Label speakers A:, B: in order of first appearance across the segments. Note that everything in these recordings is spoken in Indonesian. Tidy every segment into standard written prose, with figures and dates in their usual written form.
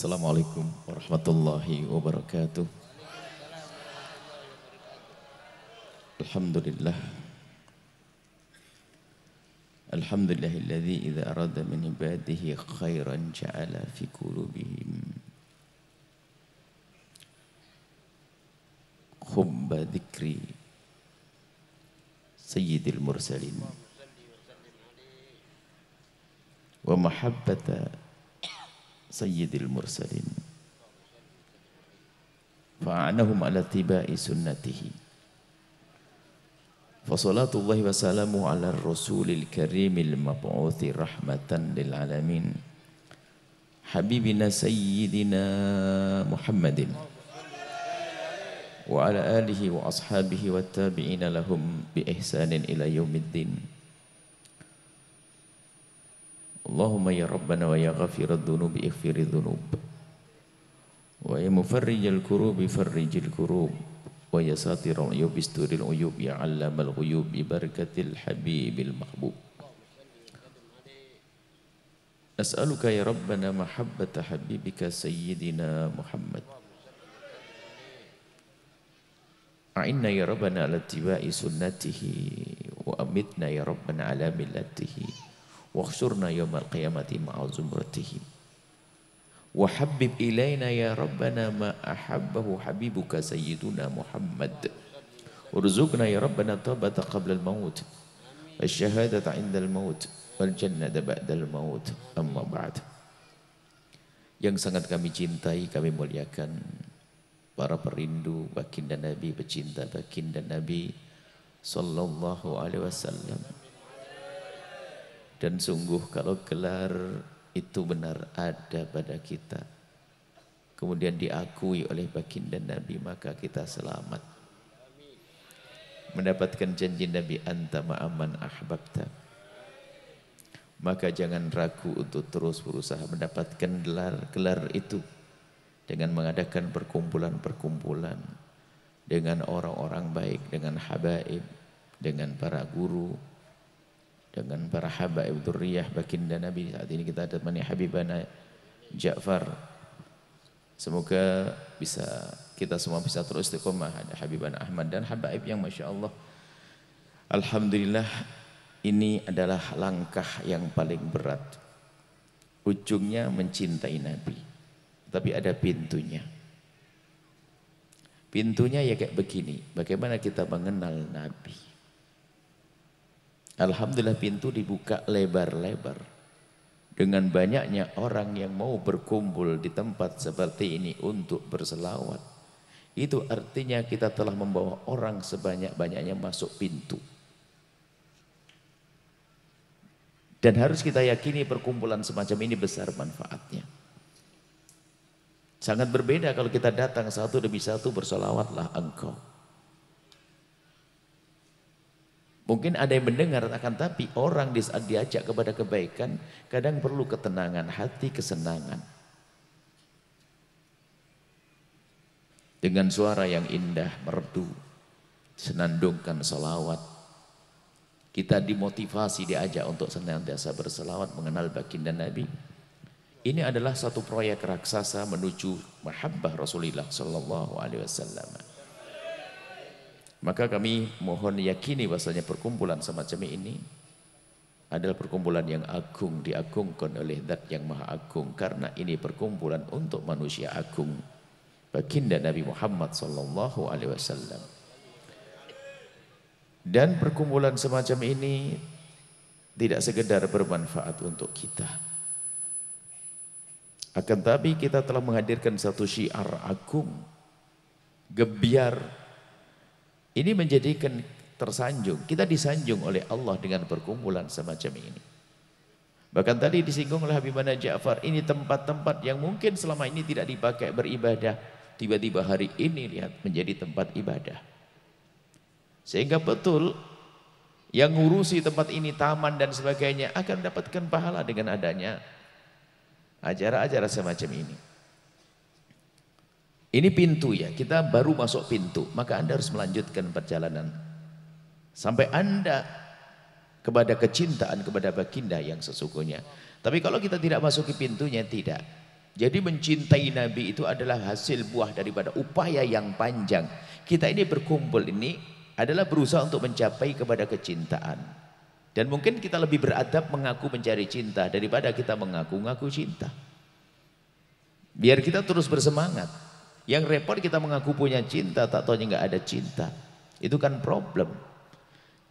A: Assalamualaikum warahmatullahi wabarakatuh. Alhamdulillah. Alhamdulillahilladzi idza arada min ibadihi khairan ja'ala fi qulubihim hubba dzikri sayyidil mursalin wa mahabbata sayyidil mursalin fa'anahum ala tiba'i sunnatihi fasalatullahi wa salamu ala rasulil karimil mab'uthi rahmatan lil alamin habibina sayyidina Muhammadin wa ala alihi wa ashabihi wa tabi'ina lahum bi ihsanin ila yaumiddin. Allahumma ya Rabbana wa ya ghafirad dhunubi ighfirid dhunub wa ya mufarrijal kurubi farrijil kurub wa ya satiral uyub isturil uyub ya allamal ghuyub bi barakatil habibil mahbub. As'aluka ya Rabbana mahabbata habibika sayyidina Muhammad. A'inna ya Rabbana ala tiba'i sunnatihi wa amitna ya Rabbana ala millatihi واخشرنا يوم القيامة مع زمرته وحبب إلينا يا ربنا ما أحبه حبيبك سيدنا محمد وارزقنا يا ربنا التوبة قبل الموت والشهادة عند الموت والجنة بعد الموت. أما بعد, yang sangat kami cintai, kami muliakan para perindu baginda Nabi, pecinta baginda Nabi sallallahu alaihi wasallam. Dan sungguh kalau gelar itu benar ada pada kita, kemudian diakui oleh baginda Nabi, maka kita selamat. Mendapatkan janji Nabi, anta ma'aman ahbabta. Maka jangan ragu untuk terus berusaha mendapatkan gelar itu dengan mengadakan perkumpulan-perkumpulan dengan orang-orang baik, dengan habaib, dengan para guru, dengan para habaib dzurriyyah baginda Nabi. Saat ini kita temani Habibana Ja'far. Semoga kita semua bisa terus istiqomah. Ada Habibana Ahmad dan habaib yang Masya Allah. Alhamdulillah, ini adalah langkah yang paling berat. Ujungnya mencintai Nabi, tapi ada pintunya. Pintunya ya kayak begini, bagaimana kita mengenal Nabi. Alhamdulillah pintu dibuka lebar-lebar dengan banyaknya orang yang mau berkumpul di tempat seperti ini untuk berselawat. Itu artinya kita telah membawa orang sebanyak-banyaknya masuk pintu. Dan harus kita yakini perkumpulan semacam ini besar manfaatnya. Sangat berbeda kalau kita datang satu demi satu berselawatlah engkau. Mungkin ada yang mendengar, akan tapi orang diajak kepada kebaikan kadang perlu ketenangan hati, kesenangan. Dengan suara yang indah, merdu, senandungkan salawat. Kita dimotivasi, diajak untuk senantiasa berselawat mengenal baginda Nabi. Ini adalah satu proyek raksasa menuju mahabbah Rasulullah sallallahu alaihi wasallam. Maka kami mohon yakini bahasanya perkumpulan semacam ini adalah perkumpulan yang agung, diagungkan oleh Zat yang Maha Agung, karena ini perkumpulan untuk manusia agung, baginda Nabi Muhammad sallallahu alaihi wasallam. Dan perkumpulan semacam ini tidak sekedar bermanfaat untuk kita, akan tapi kita telah menghadirkan satu syiar agung, gebiar. Ini menjadikan tersanjung, kita disanjung oleh Allah dengan perkumpulan semacam ini. Bahkan tadi disinggung oleh Habibana Ja'far, ini tempat-tempat yang mungkin selama ini tidak dipakai beribadah, tiba-tiba hari ini lihat menjadi tempat ibadah. Sehingga betul yang ngurusi tempat ini, taman dan sebagainya, akan mendapatkan pahala dengan adanya acara-acara semacam ini. Ini pintu ya, kita baru masuk pintu, maka Anda harus melanjutkan perjalanan sampai Anda kepada kecintaan kepada baginda yang sesungguhnya. Tapi kalau kita tidak masuki pintunya, tidak. Jadi mencintai Nabi itu adalah hasil buah daripada upaya yang panjang. Kita ini berkumpul ini adalah berusaha untuk mencapai kepada kecintaan. Dan mungkin kita lebih beradab mengaku mencari cinta daripada kita mengaku-ngaku cinta. Biar kita terus bersemangat. Yang repot kita mengaku punya cinta, tak tahunya nggak ada cinta. Itu kan problem.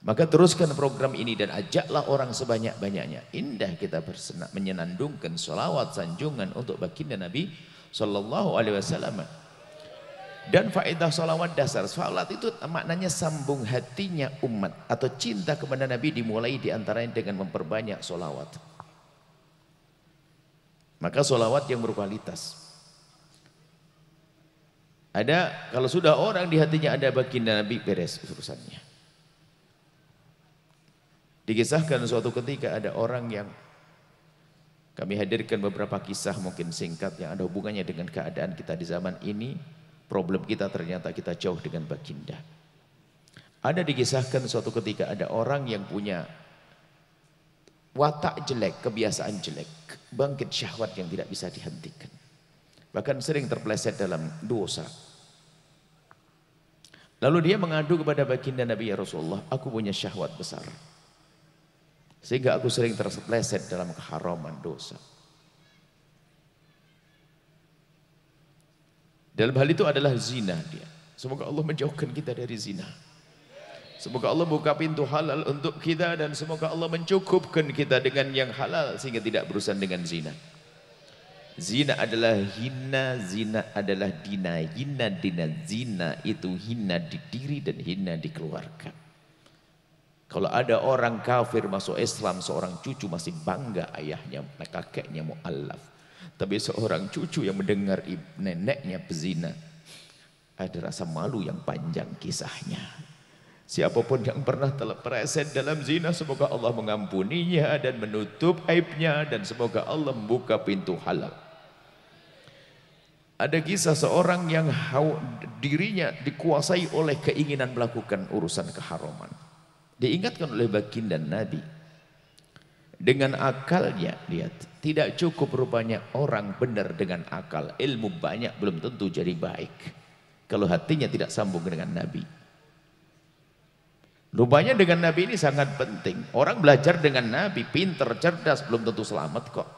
A: Maka teruskan program ini dan ajaklah orang sebanyak-banyaknya. Indah kita menyenandungkan sholawat sanjungan untuk baginda Nabi Sallallahu Alaihi Wasallam. Dan faedah sholawat dasar. Sholawat itu maknanya sambung hatinya umat atau cinta kepada Nabi dimulai diantaranya dengan memperbanyak sholawat. Maka sholawat yang berkualitas. Ada kalau sudah orang di hatinya ada baginda Nabi, beres urusannya. Dikisahkan suatu ketika ada orang yang kami hadirkan beberapa kisah mungkin singkat yang ada hubungannya dengan keadaan kita di zaman ini. Problem kita ternyata kita jauh dengan baginda. Ada dikisahkan suatu ketika ada orang yang punya watak jelek, kebiasaan jelek, bangkit syahwat yang tidak bisa dihentikan. Bahkan sering terpeleset dalam dosa. Lalu dia mengadu kepada baginda Nabi, ya Rasulullah, aku punya syahwat besar. Sehingga aku sering terpeleset dalam keharaman dosa. Dalam hal itu adalah zina dia. Semoga Allah menjauhkan kita dari zina. Semoga Allah buka pintu halal untuk kita dan semoga Allah mencukupkan kita dengan yang halal sehingga tidak berurusan dengan zina. Zina adalah hina, zina adalah dina. Hina dina zina itu hina di diri dan hina di keluarga. Kalau ada orang kafir masuk Islam, seorang cucu masih bangga ayahnya, kakeknya mu'allaf. Tapi seorang cucu yang mendengar neneknya pezina, ada rasa malu yang panjang kisahnya. Siapapun yang pernah terpeleset dalam zina, semoga Allah mengampuninya dan menutup aibnya dan semoga Allah membuka pintu halal. Ada kisah seorang yang dirinya dikuasai oleh keinginan melakukan urusan keharaman. Diingatkan oleh baginda Nabi. Dengan akalnya, lihat, tidak cukup rupanya orang benar dengan akal. Ilmu banyak belum tentu jadi baik. Kalau hatinya tidak sambung dengan Nabi. Rupanya dengan Nabi ini sangat penting. Orang belajar dengan Nabi, pinter, cerdas, belum tentu selamat kok.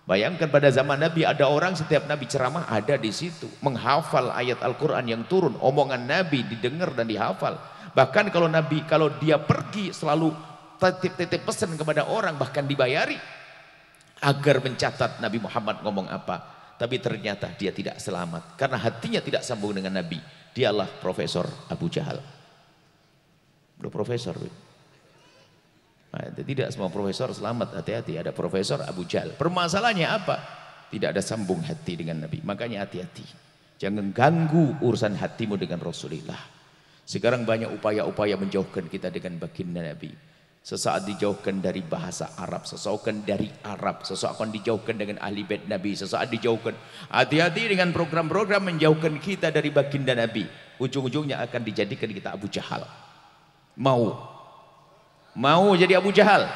A: Bayangkan pada zaman Nabi ada orang setiap Nabi ceramah ada di situ. Menghafal ayat Al-Quran yang turun. Omongan Nabi didengar dan dihafal. Bahkan kalau Nabi, kalau dia pergi selalu titip pesan kepada orang, bahkan dibayari agar mencatat Nabi Muhammad ngomong apa. Tapi ternyata dia tidak selamat karena hatinya tidak sambung dengan Nabi. Dialah Profesor Abu Jahal. Udah profesor. Nah, tidak semua profesor selamat, hati-hati. Ada Profesor Abu Jahal. Permasalahannya apa? Tidak ada sambung hati dengan Nabi. Makanya hati-hati. Jangan ganggu urusan hatimu dengan Rasulullah. Sekarang banyak upaya-upaya menjauhkan kita dengan baginda Nabi. Sesaat dijauhkan dari bahasa Arab, sesaat dari Arab, sesaat dijauhkan dengan ahli bait Nabi, sesaat dijauhkan. Hati-hati dengan program-program menjauhkan kita dari baginda Nabi. Ujung-ujungnya akan dijadikan kita Abu Jahal. Mau jadi Abu Jahal,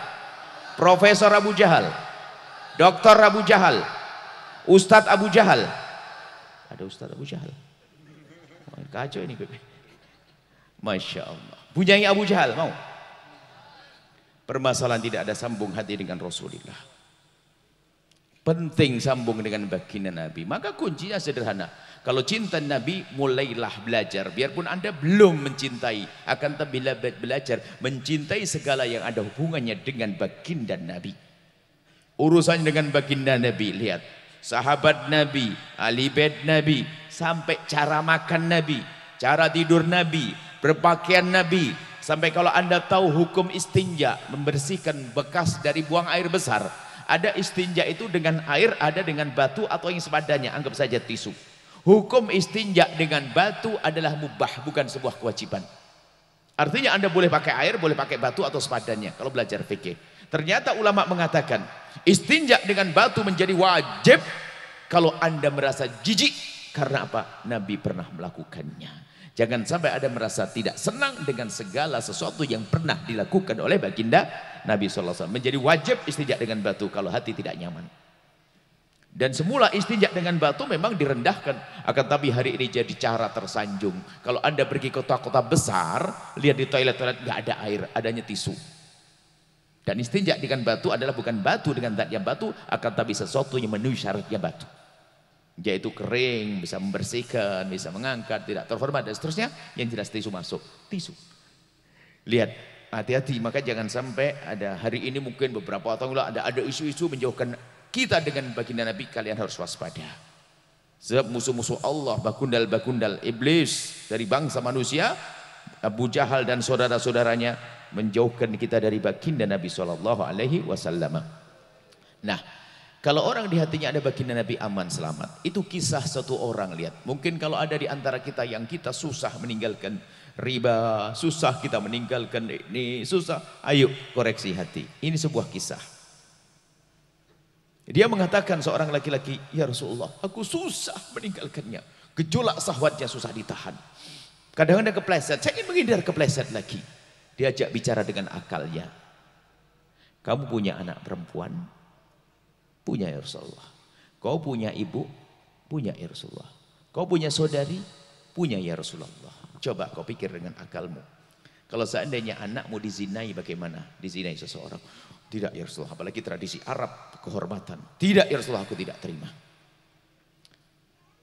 A: Profesor Abu Jahal, Doktor Abu Jahal, Ustadz Abu Jahal. Ada Ustadz Abu Jahal. Kacau ini. Masya Allah. Punyai Abu Jahal mau. Permasalahan tidak ada sambung hati dengan Rasulullah. Penting sambung dengan baginda Nabi. Maka kuncinya sederhana. Kalau cinta Nabi, mulailah belajar. Biarpun Anda belum mencintai, akan tapi belajar mencintai segala yang ada hubungannya dengan baginda Nabi. Urusan dengan baginda Nabi, lihat. Sahabat Nabi, ahli bait Nabi, sampai cara makan Nabi, cara tidur Nabi, berpakaian Nabi. Sampai kalau Anda tahu hukum istinja, membersihkan bekas dari buang air besar. Ada istinja itu dengan air, ada dengan batu atau yang sepadannya, anggap saja tisu. Hukum istinja dengan batu adalah mubah, bukan sebuah kewajiban. Artinya Anda boleh pakai air, boleh pakai batu atau sepadannya kalau belajar fikih. Ternyata ulama mengatakan istinja dengan batu menjadi wajib kalau Anda merasa jijik. Karena apa? Nabi pernah melakukannya. Jangan sampai ada merasa tidak senang dengan segala sesuatu yang pernah dilakukan oleh baginda Nabi SAW. Menjadi wajib istinja dengan batu kalau hati tidak nyaman. Dan semula istinja dengan batu memang direndahkan, akan tapi hari ini jadi cara tersanjung. Kalau Anda pergi ke kota-kota besar, lihat di toilet-toilet nggak ada air, adanya tisu. Dan istinja dengan batu adalah bukan batu dengan zat yang batu, akan tapi sesuatu yang memenuhi syaratnya batu. Yaitu kering, bisa membersihkan, bisa mengangkat, tidak terhormat dan seterusnya. Yang jelas tisu masuk, tisu. Lihat, hati-hati, maka jangan sampai ada hari ini mungkin beberapa tahun lalu ada isu-isu menjauhkan kita dengan baginda Nabi. Kalian harus waspada. Sebab musuh-musuh Allah, bakundal-bakundal iblis dari bangsa manusia, Abu Jahal dan saudara-saudaranya menjauhkan kita dari baginda Nabi SAW. Nah, kalau orang di hatinya ada baginda Nabi aman selamat, itu kisah satu orang. Lihat, mungkin kalau ada di antara kita yang kita susah meninggalkan riba, susah kita meninggalkan ini, susah, ayo koreksi hati. Ini sebuah kisah. Dia mengatakan seorang laki-laki, ya Rasulullah, aku susah meninggalkannya. Gejolak syahwatnya susah ditahan. Kadang-kadang kepleset, saya ingin menghindar kepleset lagi. Diajak bicara dengan akalnya. Kamu punya anak perempuan? Punya ya Rasulullah. Kau punya ibu? Punya ya Rasulullah. Kau punya saudari? Punya ya Rasulullah. Coba kau pikir dengan akalmu. Kalau seandainya anakmu dizinai, bagaimana? Dizinai seseorang. Tidak ya Rasulullah, apalagi tradisi Arab, kehormatan. Tidak ya Rasulullah, aku tidak terima.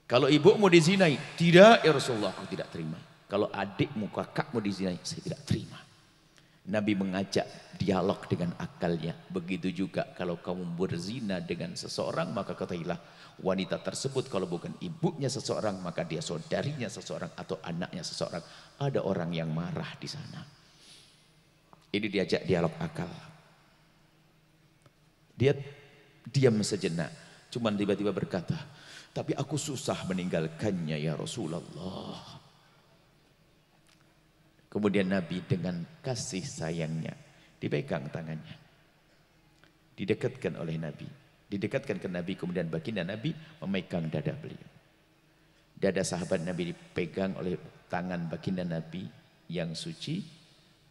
A: Kalau ibumu dizinai, tidak ya Rasulullah, aku tidak terima. Kalau adikmu, kakakmu dizinai, saya tidak terima. Nabi mengajak dialog dengan akalnya. Begitu juga kalau kamu berzina dengan seseorang, maka ketahuilah wanita tersebut kalau bukan ibunya seseorang, maka dia saudarinya seseorang atau anaknya seseorang. Ada orang yang marah di sana. Ini diajak dialog akal. Dia diam sejenak, cuman tiba-tiba berkata, tapi aku susah meninggalkannya ya Rasulullah. Kemudian Nabi dengan kasih sayangnya dipegang tangannya, didekatkan oleh Nabi, didekatkan ke Nabi. Kemudian baginda Nabi memegang dada beliau. Dada sahabat Nabi dipegang oleh tangan baginda Nabi yang suci.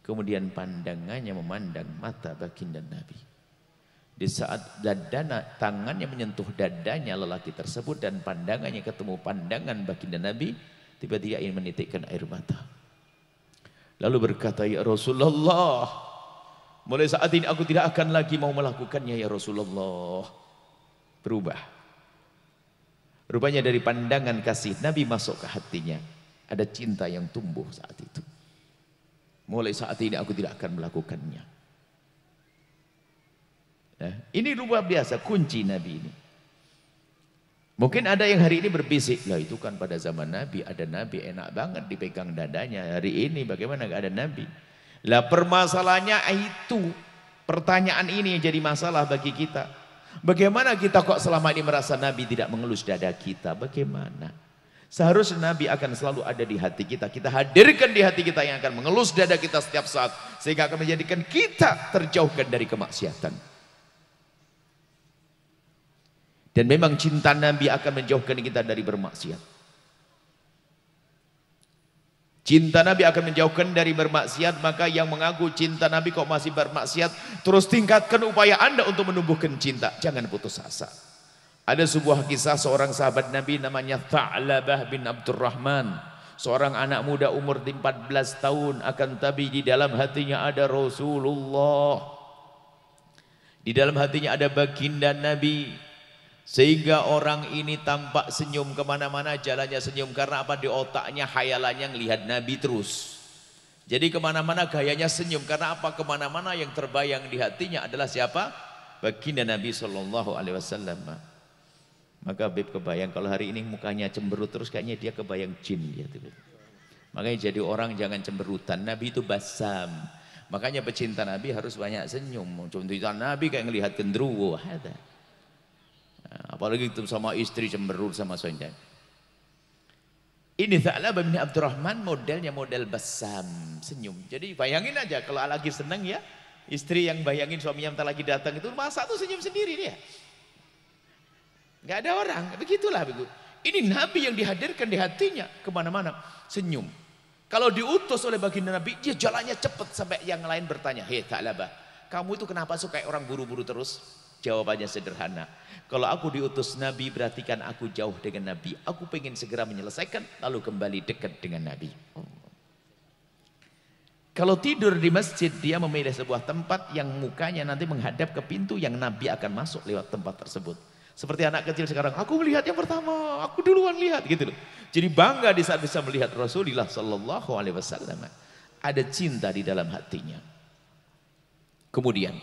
A: Kemudian pandangannya memandang mata baginda Nabi. Di saat tangannya menyentuh dadanya lelaki tersebut dan pandangannya ketemu pandangan baginda Nabi, tiba-tiba ingin menitikkan air mata. Lalu berkata, ya Rasulullah, mulai saat ini aku tidak akan lagi mau melakukannya ya Rasulullah. Berubah. Rupanya dari pandangan kasih Nabi masuk ke hatinya. Ada cinta yang tumbuh saat itu. Mulai saat ini aku tidak akan melakukannya. Nah, ini luar biasa kunci Nabi ini. Mungkin ada yang hari ini berbisik, lah itu kan pada zaman Nabi ada Nabi enak banget dipegang dadanya. Hari ini bagaimana gak ada Nabi? Lah permasalahannya itu, pertanyaan ini yang jadi masalah bagi kita. Bagaimana kita kok selama ini merasa Nabi tidak mengelus dada kita? Bagaimana? Seharusnya Nabi akan selalu ada di hati kita. Kita hadirkan di hati kita yang akan mengelus dada kita setiap saat, sehingga akan menjadikan kita terjauhkan dari kemaksiatan. Dan memang cinta Nabi akan menjauhkan kita dari bermaksiat. Cinta Nabi akan menjauhkan dari bermaksiat. Maka yang mengaku cinta Nabi kok masih bermaksiat, terus tingkatkan upaya Anda untuk menumbuhkan cinta. Jangan putus asa. Ada sebuah kisah seorang sahabat Nabi namanya Tha'labah bin Abdurrahman. Seorang anak muda umur 14 tahun, akan tapi di dalam hatinya ada Rasulullah. Di dalam hatinya ada baginda Nabi. Sehingga orang ini tampak senyum kemana-mana, jalannya senyum. Karena apa? Di otaknya, hayalannya ngelihat Nabi terus. Jadi kemana-mana gayanya senyum. Karena apa? Kemana-mana yang terbayang di hatinya adalah siapa? Baginda Nabi SAW. Maka Habib kebayang kalau hari ini mukanya cemberut terus, kayaknya dia kebayang jin dia. Makanya jadi orang jangan cemberutan. Nabi itu basam. Makanya pecinta Nabi harus banyak senyum. Contohnya Nabi kayak ngelihat gendruwo. Apalagi itu sama istri cemberut sama suaminya. Ini Tha'labah bin Abdurrahman modelnya model basam, senyum. Jadi bayangin aja kalau lagi senang ya, istri yang bayangin suaminya bentar lagi datang itu masa tuh senyum sendiri dia. Gak ada orang, begitulah begitu. Ini Nabi yang dihadirkan di hatinya kemana-mana, senyum. Kalau diutus oleh baginda Nabi, dia jalannya cepat sampai yang lain bertanya, hei Tha'labah, kamu itu kenapa suka orang buru-buru terus? Jawabannya sederhana. Kalau aku diutus Nabi berarti kan aku jauh dengan Nabi. Aku pengen segera menyelesaikan lalu kembali dekat dengan Nabi. Kalau tidur di masjid dia memilih sebuah tempat yang mukanya nanti menghadap ke pintu yang Nabi akan masuk lewat tempat tersebut. Seperti anak kecil sekarang, aku melihat yang pertama, aku duluan lihat gitu loh. Jadi bangga di saat bisa melihat Rasulullah Sallallahu Alaihi Wasallam. Ada cinta di dalam hatinya. Kemudian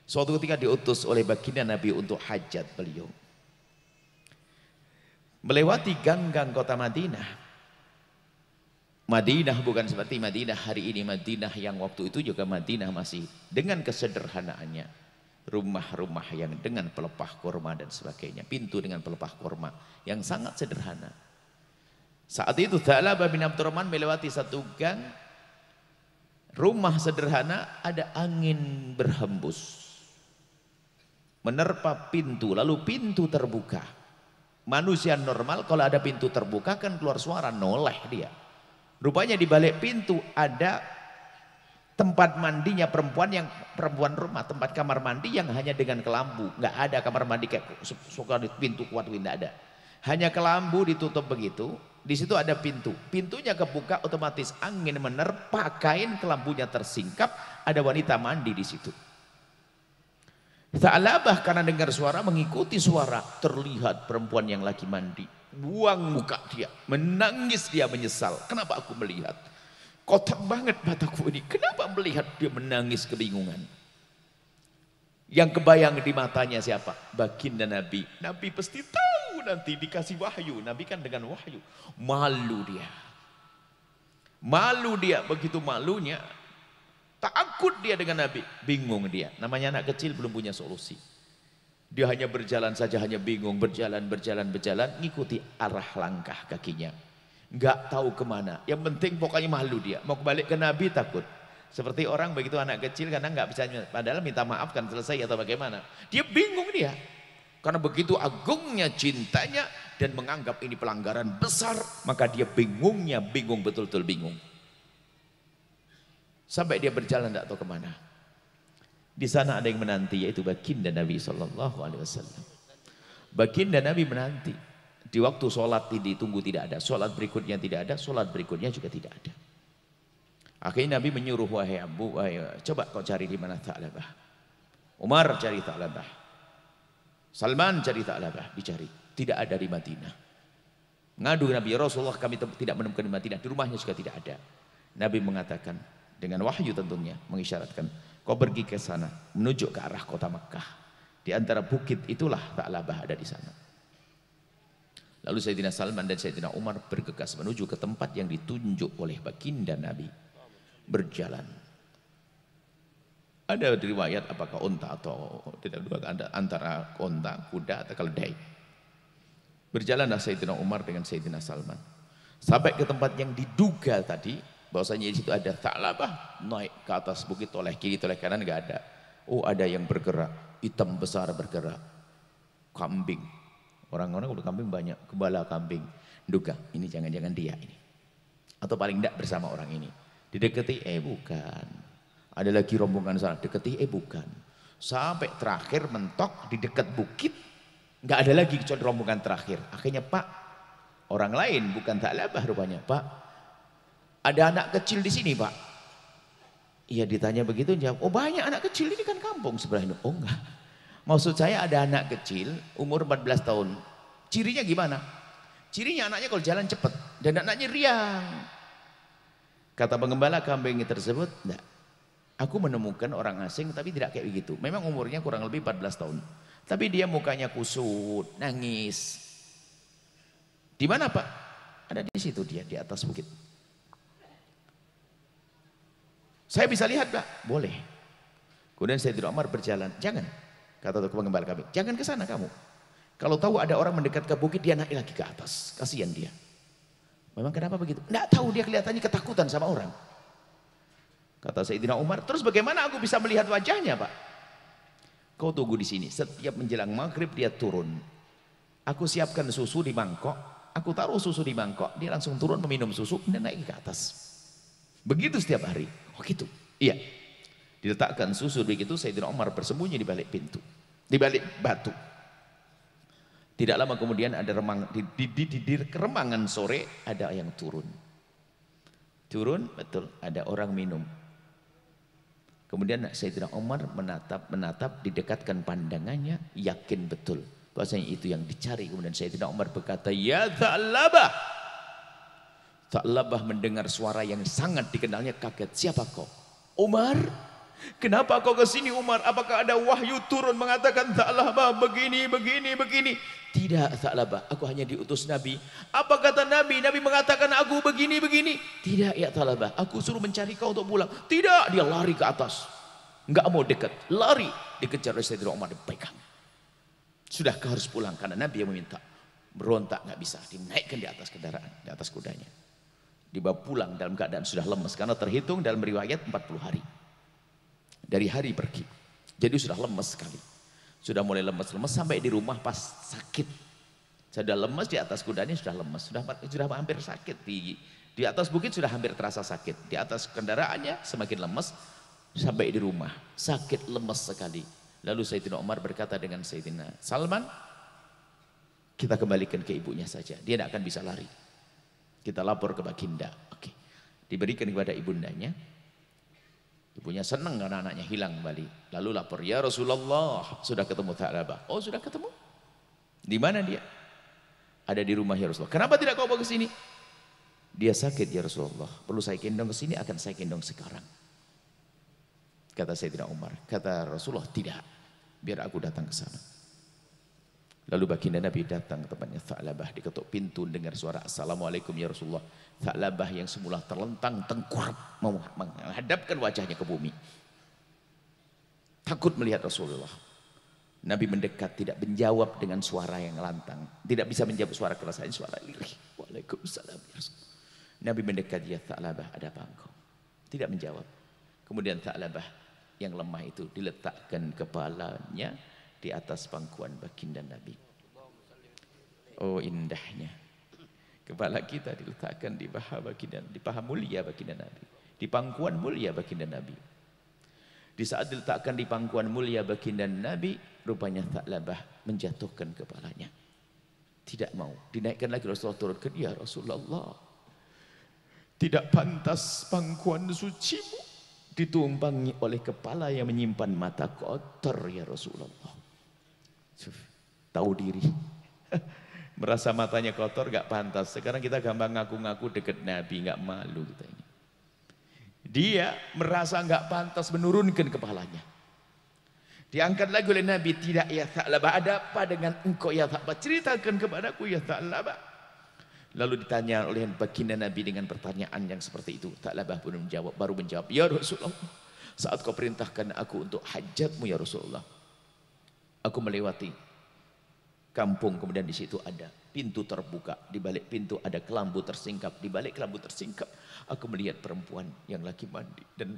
A: suatu ketika diutus oleh baginda Nabi untuk hajat beliau. Melewati gang-gang kota Madinah. Madinah bukan seperti Madinah hari ini. Madinah yang waktu itu juga Madinah masih dengan kesederhanaannya. Rumah-rumah yang dengan pelepah kurma dan sebagainya. Pintu dengan pelepah kurma yang sangat sederhana. Saat itu Tha'labah bin Abdurrahman melewati satu gang. Rumah sederhana ada angin berhembus. Menerpa pintu, lalu pintu terbuka. Manusia normal kalau ada pintu terbuka kan keluar suara, noleh dia. Rupanya di balik pintu ada tempat mandinya perempuan rumah, tempat kamar mandi yang hanya dengan kelambu. Nggak ada kamar mandi kayak suka di pintu kuat, nggak ada. Hanya kelambu ditutup begitu. Di situ ada pintu. Pintunya kebuka, otomatis angin menerpa, kain kelambunya tersingkap. Ada wanita mandi di situ. Tha'labah karena dengar suara mengikuti suara, terlihat perempuan yang lagi mandi. Buang muka dia, menangis dia menyesal. Kenapa aku melihat? Kotak banget mataku ini. Kenapa melihat dia menangis kebingungan? Yang kebayang di matanya siapa? Baginda Nabi. Nabi pasti tahu nanti dikasih wahyu. Nabi kan dengan wahyu. Malu dia. Malu dia, begitu malunya. Takut dia dengan Nabi. Bingung dia. Namanya anak kecil belum punya solusi. Dia hanya berjalan saja, hanya bingung, berjalan, ngikuti arah langkah kakinya. Nggak tahu kemana. Yang penting pokoknya malu dia. Mau balik ke Nabi takut. Seperti orang begitu anak kecil karena nggak bisa, padahal minta maaf kan selesai atau bagaimana. Dia bingung dia. Karena begitu agungnya cintanya dan menganggap ini pelanggaran besar, maka dia bingungnya, bingung betul-betul bingung. Sampai dia berjalan nggak tahu kemana. Di sana ada yang menanti, yaitu baginda Nabi Sallallahu Alaihi Wasallam. Baginda Nabi menanti. Di waktu sholat ditunggu tidak ada, sholat berikutnya tidak ada, sholat berikutnya juga tidak ada. Akhirnya Nabi menyuruh, wahai Abu, coba kau cari di mana Tha'labah. Umar cari Tha'labah. Salman cari Tha'labah, dicari. Tidak ada di Madinah. Ngadu Nabi, ya Rasulullah kami tidak menemukan di Madinah, di rumahnya juga tidak ada. Nabi mengatakan, dengan wahyu tentunya, mengisyaratkan, kau pergi ke sana, menuju ke arah kota Makkah. Di antara bukit itulah Tha'labah ada di sana. Lalu Sayyidina Salman dan Sayyidina Umar bergegas menuju ke tempat yang ditunjuk oleh baginda Nabi. Berjalan. Ada riwayat apakah unta atau tidak, antara unta, kuda atau keledai. Berjalanlah Sayyidina Umar dengan Sayyidina Salman. Sampai ke tempat yang diduga tadi, bahwasanya di situ ada Tha'labah, naik ke atas bukit, toleh kiri toleh kanan, nggak ada. Oh, ada yang bergerak, hitam besar bergerak. Kambing. Orang-orang udah kambing banyak, gembala kambing. Duga, ini jangan-jangan dia ini. Atau paling tidak bersama orang ini. Didekati, bukan. Ada lagi rombongan sana, dekati, bukan. Sampai terakhir mentok di dekat bukit, nggak ada lagi kecuali rombongan terakhir. Akhirnya, Pak, orang lain bukan Tha'labah rupanya, Pak. Ada anak kecil di sini, Pak. Iya, ditanya begitu, jawab, oh banyak anak kecil, ini kan kampung sebelah ini. Oh enggak. Maksud saya ada anak kecil, umur 14 tahun. Cirinya gimana? Cirinya anaknya kalau jalan cepat dan anaknya riang. Kata pengembala kambing tersebut, enggak. Aku menemukan orang asing tapi tidak kayak begitu. Memang umurnya kurang lebih 14 tahun. Tapi dia mukanya kusut, nangis. Di mana, Pak? Ada di situ dia, di atas bukit. Saya bisa lihat, Pak? Boleh. Kemudian Sayyidina Umar berjalan. Jangan, kata pengembala kambing. Jangan ke sana kamu. Kalau tahu ada orang mendekat ke bukit, dia naik lagi ke atas. Kasihan dia. Memang kenapa begitu? Nggak tahu, dia kelihatannya ketakutan sama orang. Kata Sayyidina Umar, terus bagaimana aku bisa melihat wajahnya, Pak? Kau tunggu di sini. Setiap menjelang maghrib dia turun. Aku siapkan susu di mangkok. Aku taruh susu di mangkok. Dia langsung turun meminum susu dan naik ke atas. Begitu setiap hari. Oh gitu? Iya. Diletakkan susu begitu, Sayyidina Umar bersembunyi di balik pintu. di balik batu. Tidak lama kemudian ada di keremangan sore ada yang turun. Turun, betul, ada orang minum. Kemudian Sayyidina Umar menatap, didekatkan pandangannya, yakin betul bahwasanya itu yang dicari. Kemudian Sayyidina Umar berkata, "Ya Tha'labah." Tha'labah mendengar suara yang sangat dikenalnya, kaget. "Siapa kau?" "Umar." "Kenapa kau ke sini Umar? Apakah ada wahyu turun mengatakan Tha'labah begini, begini, begini?" "Tidak Tha'labah, aku hanya diutus Nabi." "Apa kata Nabi? Nabi mengatakan aku begini, begini." "Tidak ya Tha'labah, aku suruh mencari kau untuk pulang." "Tidak." Dia lari ke atas, enggak mau dekat, lari, dikejar oleh Sayyidina Umar, dipegang. "Sudah kau harus pulang karena Nabi yang meminta." Berontak, nggak bisa, dinaikkan di atas kendaraan, di atas kudanya, dibawa pulang dalam keadaan sudah lemas, karena terhitung dalam riwayat 40 hari dari hari pergi. Jadi sudah lemas sekali. Sudah mulai lemas-lemas sampai di rumah pas sakit. Sudah lemas di atas kudanya, sudah lemas, sudah hampir sakit. Di atas bukit sudah hampir terasa sakit. Di atas kendaraannya semakin lemas, sampai di rumah sakit lemas sekali. Lalu Sayyidina Umar berkata dengan Sayyidina Salman, "Kita kembalikan ke ibunya saja. Dia tidak akan bisa lari. Kita lapor ke Baginda." Oke. Diberikan kepada ibundanya. Ibunya senang karena anaknya hilang kembali. Lalu lapor, "Ya Rasulullah, sudah ketemu Tha'labah." "Oh, sudah ketemu? Di mana dia?" "Ada di rumah ya Rasulullah." "Kenapa tidak kau bawa ke sini?" "Dia sakit ya Rasulullah. Perlu saya gendong ke sini, akan saya gendong sekarang." Kata Sayyidina Umar. Kata Rasulullah, "Tidak, biar aku datang ke sana." Lalu baginda Nabi datang ke tempatnya Tha'labah, diketuk pintu, dengar suara, "Assalamualaikum ya Rasulullah." Tha'labah yang semula terlentang tengkurap mau menghadapkan wajahnya ke bumi, takut melihat Rasulullah. Nabi mendekat, tidak menjawab dengan suara yang lantang, tidak bisa menjawab suara keras, suara lirih. "Waalaikumsalam ya Rasulullah." Nabi mendekat, "Ya Tha'labah, ada apa engkau?" Tidak menjawab. Kemudian Tha'labah yang lemah itu diletakkan kepalanya di atas pangkuan baginda Nabi. Oh indahnya. Kepala kita diletakkan di paha mulia baginda Nabi. Di pangkuan mulia baginda Nabi. Di saat diletakkan di pangkuan mulia baginda Nabi, rupanya Tha'labah menjatuhkan kepalanya. Tidak mau. Dinaikkan lagi, Rasulullah turunkan, "Ya Rasulullah, tidak pantas pangkuan sucimu ditumpangi oleh kepala yang menyimpan mata kotor ya Rasulullah." Tahu diri. Merasa matanya kotor gak pantas. Sekarang kita gampang ngaku-ngaku deket Nabi, gak malu kita ini. Dia merasa gak pantas menurunkan kepalanya. Diangkat lagi oleh Nabi, "Tidak ya Tha'labah, ada apa dengan engkau ya Tha'labah? Ceritakan kepadaku ya Tha'labah." Lalu ditanya oleh baginda Nabi dengan pertanyaan yang seperti itu. Tha'labah pun baru menjawab, "Ya Rasulullah, saat kau perintahkan aku untuk hajatmu ya Rasulullah, aku melewati kampung, kemudian di situ ada pintu terbuka, di balik pintu ada kelambu tersingkap, di balik kelambu tersingkap aku melihat perempuan yang lagi mandi, dan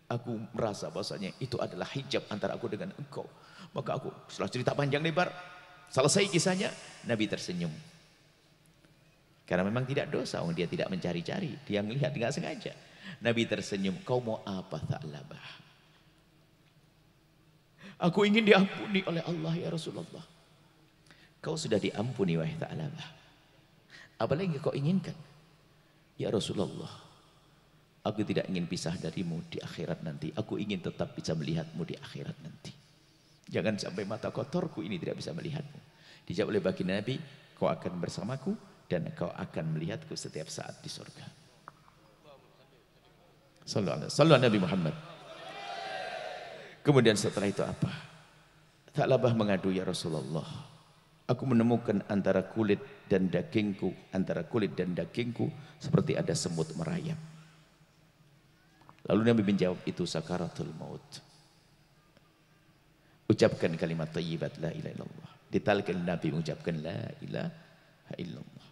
A: aku merasa bahwasanya itu adalah hijab antara aku dengan engkau. Maka aku," setelah cerita panjang lebar, selesai kisahnya, Nabi tersenyum. Karena memang tidak dosa, dia tidak mencari-cari, dia melihat tidak sengaja. Nabi tersenyum, "Kau mau apa Tha'labah?" "Aku ingin diampuni oleh Allah ya Rasulullah." "Kau sudah diampuni wahai Tha'labah. Apalagi kau inginkan?" "Ya Rasulullah, aku tidak ingin pisah darimu di akhirat nanti. Aku ingin tetap bisa melihatmu di akhirat nanti. Jangan sampai mata kotorku ini tidak bisa melihatmu." Dijawab oleh baginda Nabi, "Kau akan bersamaku dan kau akan melihatku setiap saat di surga." Sallallahu alaihi Nabi Muhammad. Kemudian setelah itu apa? Tha'labah mengadu, "Ya Rasulullah, aku menemukan antara kulit dan dagingku seperti ada semut merayap." Lalu Nabi menjawab, "Itu sakaratul maut. Ucapkan kalimat thayyibat la ilaha illallah." Ditalkan Nabi mengucapkan la ilaha illallah.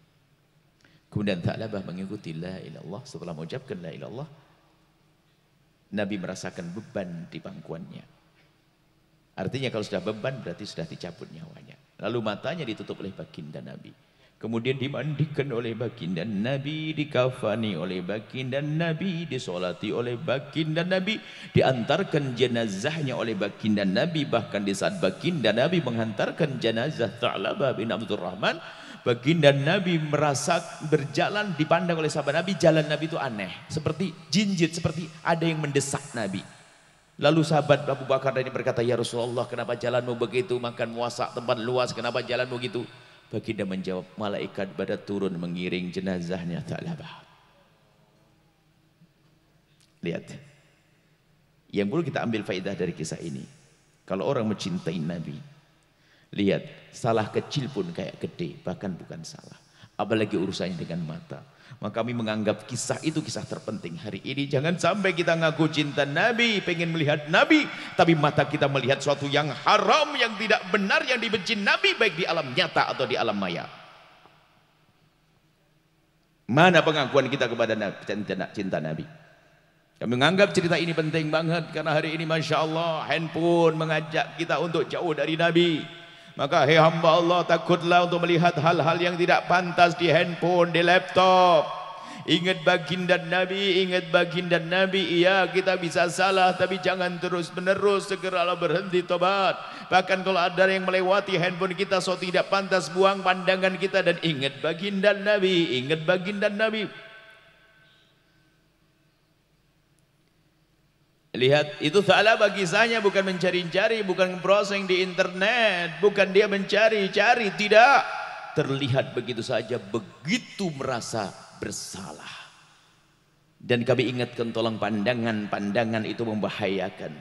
A: Kemudian Tha'labah mengikuti la ilaha illallah. Setelah mengucapkan la ilaha illallah, Nabi merasakan beban di pangkuannya. Artinya kalau sudah beban berarti sudah dicabut nyawanya. Lalu matanya ditutup oleh baginda Nabi. Kemudian dimandikan oleh baginda Nabi, dikafani oleh baginda Nabi, disolati oleh baginda Nabi, diantarkan jenazahnya oleh baginda Nabi. Bahkan di saat baginda Nabi menghantarkan jenazah Tha'labah bin Abdurrahman, baginda Nabi merasa berjalan, dipandang oleh sahabat Nabi, jalan Nabi itu aneh, seperti jinjit, seperti ada yang mendesak Nabi. Lalu sahabat Abu Bakar ini berkata, ya Rasulullah, kenapa jalanmu begitu, makan muasak tempat luas, kenapa jalanmu gitu? Baginda menjawab, malaikat pada turun mengiring jenazahnya Tha'labah. Lihat, yang perlu kita ambil faedah dari kisah ini, kalau orang mencintai Nabi, lihat, salah kecil pun kayak gede, bahkan bukan salah, apalagi urusannya dengan mata. Maka kami menganggap kisah itu kisah terpenting hari ini. Jangan sampai kita ngaku cinta Nabi, pengen melihat Nabi, tapi mata kita melihat suatu yang haram, yang tidak benar, yang dibenci Nabi, baik di alam nyata atau di alam maya. Mana pengakuan kita kepada cinta Nabi? Kami menganggap cerita ini penting banget, karena hari ini Masya Allah handphone mengajak kita untuk jauh dari Nabi. Maka hei hamba Allah, takutlah untuk melihat hal-hal yang tidak pantas di handphone, di laptop. Ingat baginda Nabi, ingat baginda Nabi. Iya, kita bisa salah, tapi jangan terus menerus, segeralah berhenti tobat. Bahkan kalau ada yang melewati handphone kita, so tidak pantas, buang pandangan kita dan ingat baginda Nabi, ingat baginda Nabi. Lihat, itu Tha'labah kisahnya bukan mencari-cari, bukan browsing di internet, bukan dia mencari-cari, tidak. Terlihat begitu saja, begitu merasa bersalah. Dan kami ingatkan, tolong pandangan itu membahayakan.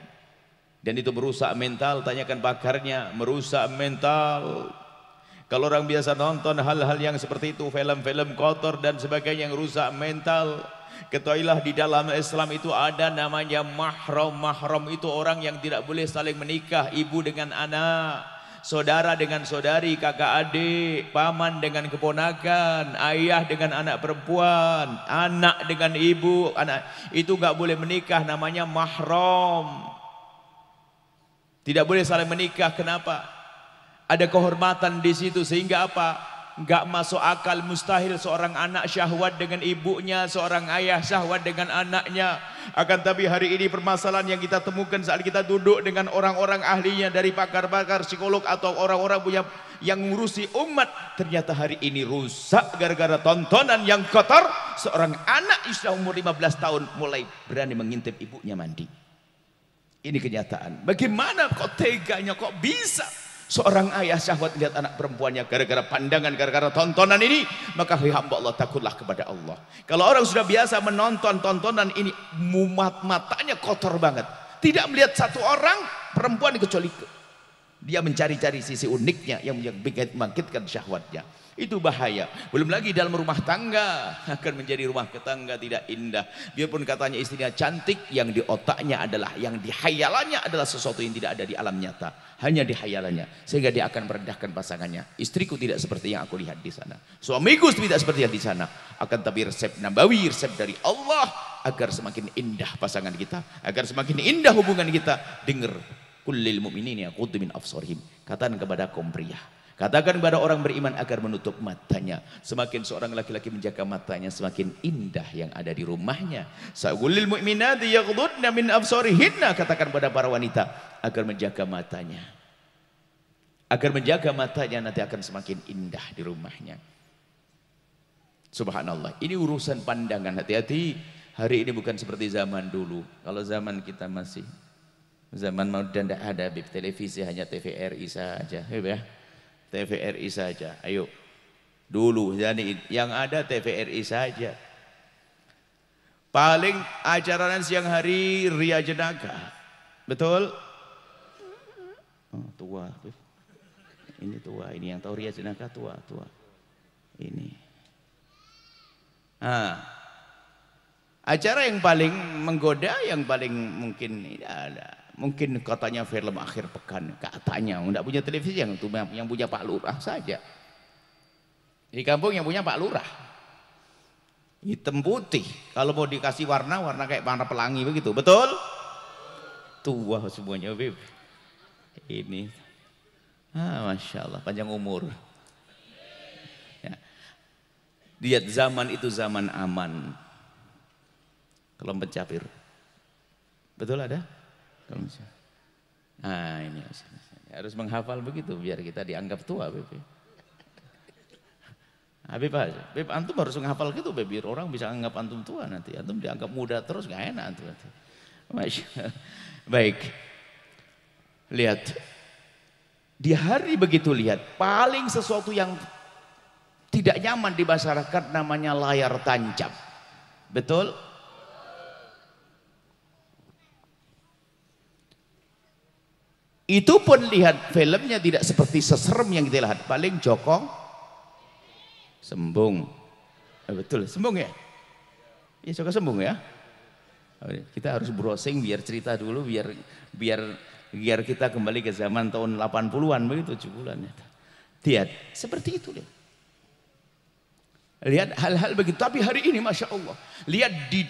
A: Dan itu merusak mental, tanyakan pakarnya, merusak mental. Kalau orang biasa nonton hal-hal yang seperti itu, film-film kotor dan sebagainya yang rusak mental, ketahuilah di dalam Islam itu ada namanya mahram. Mahram itu orang yang tidak boleh saling menikah, ibu dengan anak, saudara dengan saudari, kakak adik, paman dengan keponakan, ayah dengan anak perempuan, anak dengan ibu, anak itu nggak boleh menikah, namanya mahram. Tidak boleh saling menikah. Kenapa? Ada kehormatan di situ, sehingga apa? Enggak masuk akal, mustahil seorang anak syahwat dengan ibunya, seorang ayah syahwat dengan anaknya. Akan tapi hari ini permasalahan yang kita temukan saat kita duduk dengan orang-orang ahlinya, dari pakar-pakar psikolog atau orang-orang yang ngurusi umat, ternyata hari ini rusak gara-gara tontonan yang kotor. Seorang anak usia umur 15 tahun mulai berani mengintip ibunya mandi. Ini kenyataan. Bagaimana kok teganya, kok bisa seorang ayah syahwat lihat anak perempuannya gara-gara pandangan, gara-gara tontonan ini? Maka hai hamba Allah, takutlah kepada Allah. Kalau orang sudah biasa menonton tontonan ini, matanya kotor banget, tidak melihat satu orang perempuan kecuali dia mencari-cari sisi uniknya yang membangkitkan syahwatnya. Itu bahaya. Belum lagi dalam rumah tangga akan menjadi rumah tangga tidak indah. Biarpun katanya istrinya cantik, yang di otaknya adalah, yang di hayalannya adalah sesuatu yang tidak ada di alam nyata, hanya di hayalannya, sehingga dia akan merendahkan pasangannya. Istriku tidak seperti yang aku lihat di sana, suamiku tidak seperti yang di sana. Akan tapi resep nabawi, resep dari Allah agar semakin indah pasangan kita, agar semakin indah hubungan kita. Dengar, kullil mu'minina yaghuddu min absarihim. Katakan kepada kaum pria, katakan kepada orang beriman agar menutup matanya. Semakin seorang laki-laki menjaga matanya, semakin indah yang ada di rumahnya. Sa'ulil mu'minati yaghdudna min absarihinna. Katakan pada para wanita agar menjaga matanya, agar menjaga matanya, nanti akan semakin indah di rumahnya. Subhanallah, ini urusan pandangan. Hati-hati, hari ini bukan seperti zaman dulu. Kalau zaman kita masih zaman mau dan tidak ada televisi, hanya TVRI saja, ya. TVRI saja, ayo. Dulu jadi yang ada TVRI saja. Paling acara siang hari Ria Jenaka, betul? Oh, tua, ini tua, ini yang tahu Ria Jenaka tua. Ini. Acara yang paling menggoda, yang paling mungkin tidak ada. Mungkin katanya film akhir pekan, katanya enggak punya televisi, yang punya Pak Lurah saja. Di kampung yang punya Pak Lurah, hitam putih. Kalau mau dikasih warna kayak warna pelangi begitu, betul? Tua semuanya, Beb. Ini, masya Allah, panjang umur. Ya.
B: Lihat zaman itu zaman aman. Kalau pencapir. Betul ada? Nah ini harus menghafal begitu biar kita dianggap tua, Beb. Habib, antum harus menghafal gitu, Beb, biar orang bisa anggap antum tua nanti. Antum dianggap muda terus nggak enak antum nanti. Masya Allah. Baik. Lihat. Di hari begitu lihat, paling sesuatu yang tidak nyaman di masyarakat namanya layar tancap. Betul? Itu pun lihat filmnya tidak seperti seserem yang kita lihat. Paling Joko Sembung. Betul, Sembung ya? Ya Joko Sembung ya. Kita harus browsing biar cerita dulu biar kita kembali ke zaman tahun 80-an begitu 70-an. Lihat, seperti itu lihat. Lihat hal-hal begitu, tapi hari ini Masya Allah, lihat di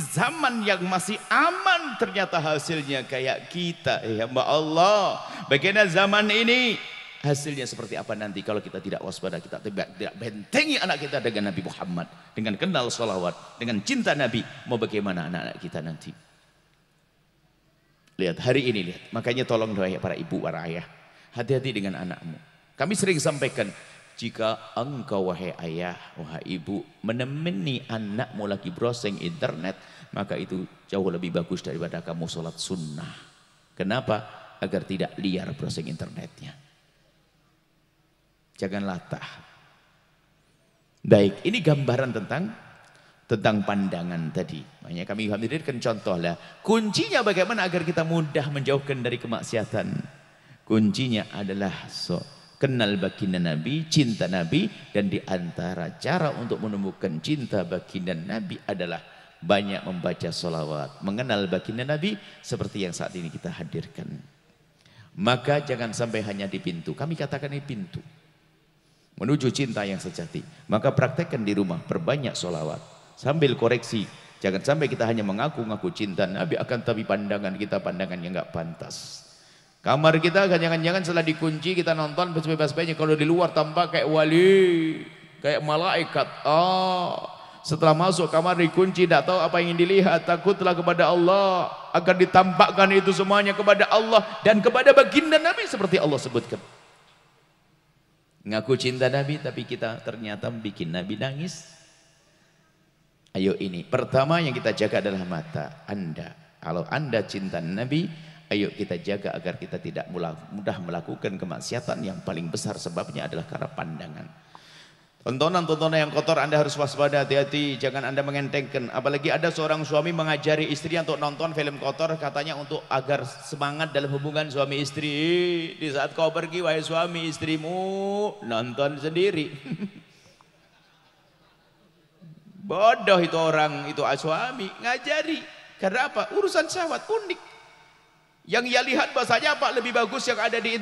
B: zaman yang masih aman ternyata hasilnya kayak kita. Ya Mbak Allah, bagaimana zaman ini hasilnya seperti apa nanti kalau kita tidak waspada, kita tidak bentengi anak kita dengan Nabi Muhammad, dengan kenal sholawat, dengan cinta Nabi, mau bagaimana anak-anak kita nanti. Lihat hari ini, lihat, makanya tolong doa ya para ibu, para ayah, hati-hati dengan anakmu. Kami sering sampaikan, jika engkau wahai ayah, wahai ibu menemani anakmu lagi browsing internet, maka itu jauh lebih bagus daripada kamu sholat sunnah. Kenapa? Agar tidak liar browsing internetnya. Jangan latah. Baik, ini gambaran tentang pandangan tadi. Makanya kami hadirkan contoh lah. Kuncinya bagaimana agar kita mudah menjauhkan dari kemaksiatan. Kuncinya adalah kenal baginda Nabi, cinta Nabi, dan diantara cara untuk menemukan cinta baginda Nabi adalah banyak membaca sholawat, mengenal baginda Nabi seperti yang saat ini kita hadirkan. Maka jangan sampai hanya di pintu, kami katakan ini pintu menuju cinta yang sejati. Maka praktekkan di rumah, perbanyak sholawat sambil koreksi. Jangan sampai kita hanya mengaku-ngaku cinta Nabi akan tapi pandangan kita pandangan yang nggak pantas. Kamar kita jangan-jangan setelah dikunci kita nonton bebas-bebasnya, kalau di luar tampak kayak wali, kayak malaikat. Setelah masuk kamar dikunci, tidak tahu apa yang dilihat, takutlah kepada Allah, akan ditampakkan itu semuanya kepada Allah dan kepada baginda Nabi seperti Allah sebutkan. Ngaku cinta Nabi tapi kita ternyata bikin Nabi nangis. Ayo ini, pertama yang kita jaga adalah mata Anda. Kalau Anda cinta Nabi, ayo kita jaga agar kita tidak mudah melakukan kemaksiatan yang paling besar sebabnya adalah karena pandangan. Tontonan-tontonan yang kotor Anda harus waspada, hati-hati, jangan Anda mengentengkan. Apalagi ada seorang suami mengajari istri untuk nonton film kotor, katanya untuk agar semangat dalam hubungan suami istri. Di saat kau pergi wahai suami, istrimu nonton sendiri. Bodoh itu orang, itu suami ngajari. Karena apa? Urusan syahwat unik. Yang ia lihat bahasanya apa? Lebih bagus yang ada di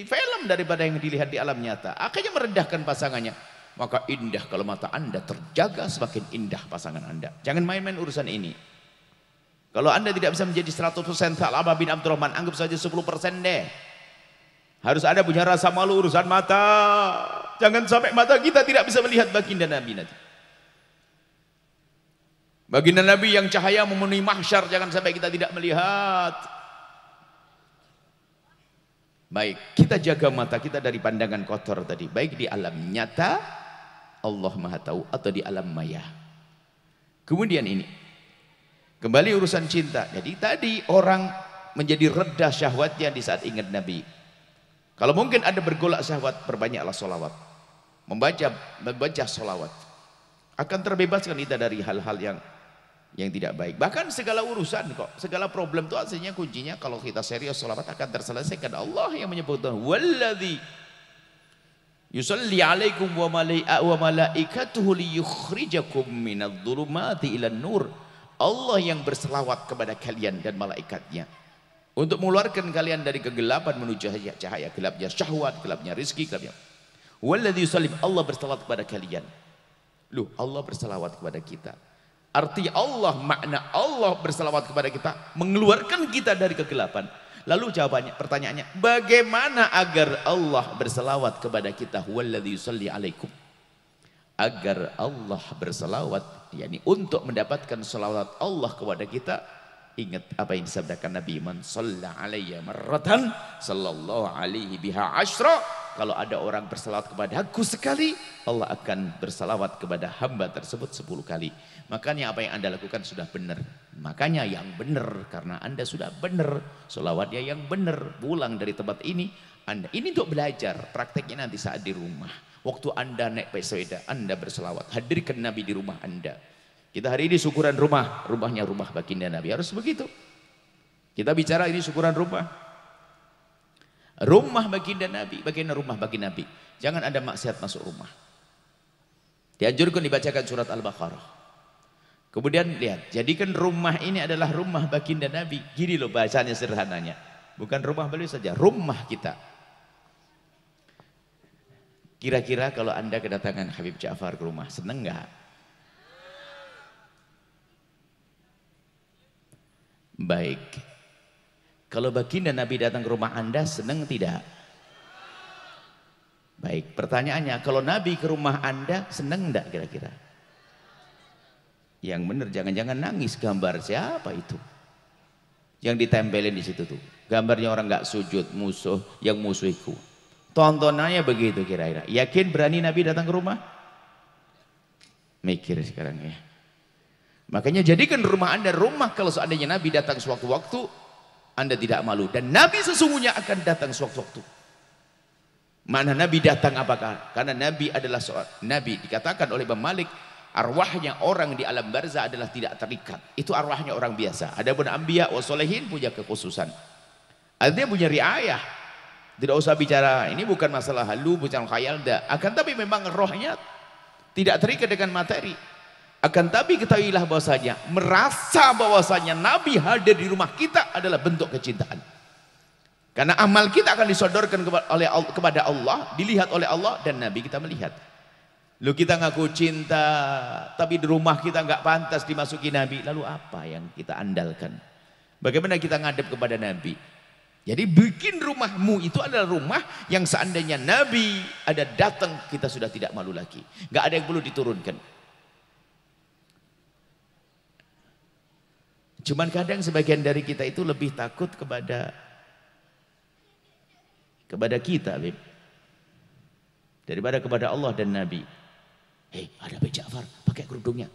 B: film daripada yang dilihat di alam nyata. Akhirnya merendahkan pasangannya. Maka indah kalau mata Anda terjaga, semakin indah pasangan Anda. Jangan main-main urusan ini. Kalau Anda tidak bisa menjadi 100% Tha'labah bin Abdurrahman, anggap saja 10% deh. Harus ada punya rasa malu urusan mata. Jangan sampai mata kita tidak bisa melihat baginda Nabi nanti. Baginda Nabi yang cahaya memenuhi mahsyar, jangan sampai kita tidak melihat. Baik, kita jaga mata kita dari pandangan kotor tadi, baik di alam nyata, Allah Maha Tahu, atau di alam maya. Kemudian ini, kembali urusan cinta. Jadi tadi orang menjadi reda syahwatnya di saat ingat Nabi. Kalau mungkin ada bergolak syahwat, perbanyaklah sholawat. Membaca sholawat akan terbebaskan kita dari hal-hal yang tidak baik. Bahkan segala urusan kok, segala problem itu aslinya kuncinya kalau kita serius sholawat akan terselesaikan. Allah yang menyebutkan walladzi yusalli alaikum wa malaikatuhu liyukhrijakum minadh-dhulumati ilan nur. Allah yang berselawat kepada kalian dan malaikatnya untuk mengeluarkan kalian dari kegelapan menuju cahaya, gelapnya syahwat, gelapnya rizki, gelapnya. Walladzi yusalli, Allah berselawat kepada kalian. Loh, Allah berselawat kepada kita. Arti Allah, makna Allah berselawat kepada kita, mengeluarkan kita dari kegelapan. Lalu jawabannya, pertanyaannya, bagaimana agar Allah berselawat kepada kita? Walladzi yusalli alaikum. agar Allah berselawat, yakni untuk mendapatkan selawat Allah kepada kita, ingat apa yang disabdakan Nabi, man shalla alayya marratan sallallahu alaihi biha asyra. Kalau ada orang berselawat kepada aku sekali, Allah akan berselawat kepada hamba tersebut 10 kali. Makanya apa yang Anda lakukan sudah benar. Makanya yang benar, karena Anda sudah benar, selawatnya yang benar. Pulang dari tempat ini, Anda ini untuk belajar, prakteknya nanti saat di rumah. Waktu Anda naik sepeda, Anda berselawat, hadirkan Nabi di rumah Anda. Kita hari ini syukuran rumah, rumahnya rumah baginda Nabi, harus begitu. Kita bicara ini syukuran rumah. Rumah baginda Nabi, baginda rumah baginda Nabi. Jangan ada maksiat masuk rumah. Dianjurkan dibacakan surat Al-Baqarah. Kemudian lihat, jadikan rumah ini adalah rumah baginda Nabi. Gini loh bahasanya sederhananya. Bukan rumah beliau saja, rumah kita. Kira-kira kalau Anda kedatangan Habib Ja'far ke rumah, seneng nggak? Baik. Kalau baginda Nabi datang ke rumah Anda, senang tidak? Baik, pertanyaannya, kalau Nabi ke rumah Anda, senang enggak kira-kira? Yang benar, jangan-jangan nangis. Gambar siapa itu? Yang ditempelin di situ tuh. Gambarnya orang nggak sujud, musuh, yang musuhiku. Tontonannya begitu kira-kira. Yakin berani Nabi datang ke rumah? Mikir sekarang ya. Makanya jadikan rumah Anda rumah. Kalau seandainya Nabi datang sewaktu-waktu, Anda tidak malu. Dan Nabi sesungguhnya akan datang sewaktu-waktu. Mana Nabi datang apakah? Karena Nabi adalah seorang Nabi. Dikatakan oleh Imam Malik, arwahnya orang di alam barzah adalah tidak terikat. Itu arwahnya orang biasa. Adapun anbiya wa sholihin punya kekhususan. Artinya punya riayah. Tidak usah bicara, ini bukan masalah halu, bukan khayal. Akan tapi memang rohnya tidak terikat dengan materi. Akan tapi ketahuilah bahwasanya, merasa bahwasanya Nabi hadir di rumah kita adalah bentuk kecintaan. Karena amal kita akan disodorkan kepada Allah, dilihat oleh Allah, dan Nabi kita melihat. Lu kita ngaku cinta, tapi di rumah kita nggak pantas dimasuki Nabi. Lalu apa yang kita andalkan? Bagaimana kita ngadep kepada Nabi? Jadi bikin rumahmu itu adalah rumah yang seandainya Nabi ada datang, kita sudah tidak malu lagi. Nggak ada yang perlu diturunkan. Cuman kadang sebagian dari kita itu lebih takut kepada kita, Habib, daripada kepada Allah dan Nabi. Hei, ada Habib Ja'far, pakai kerudungnya.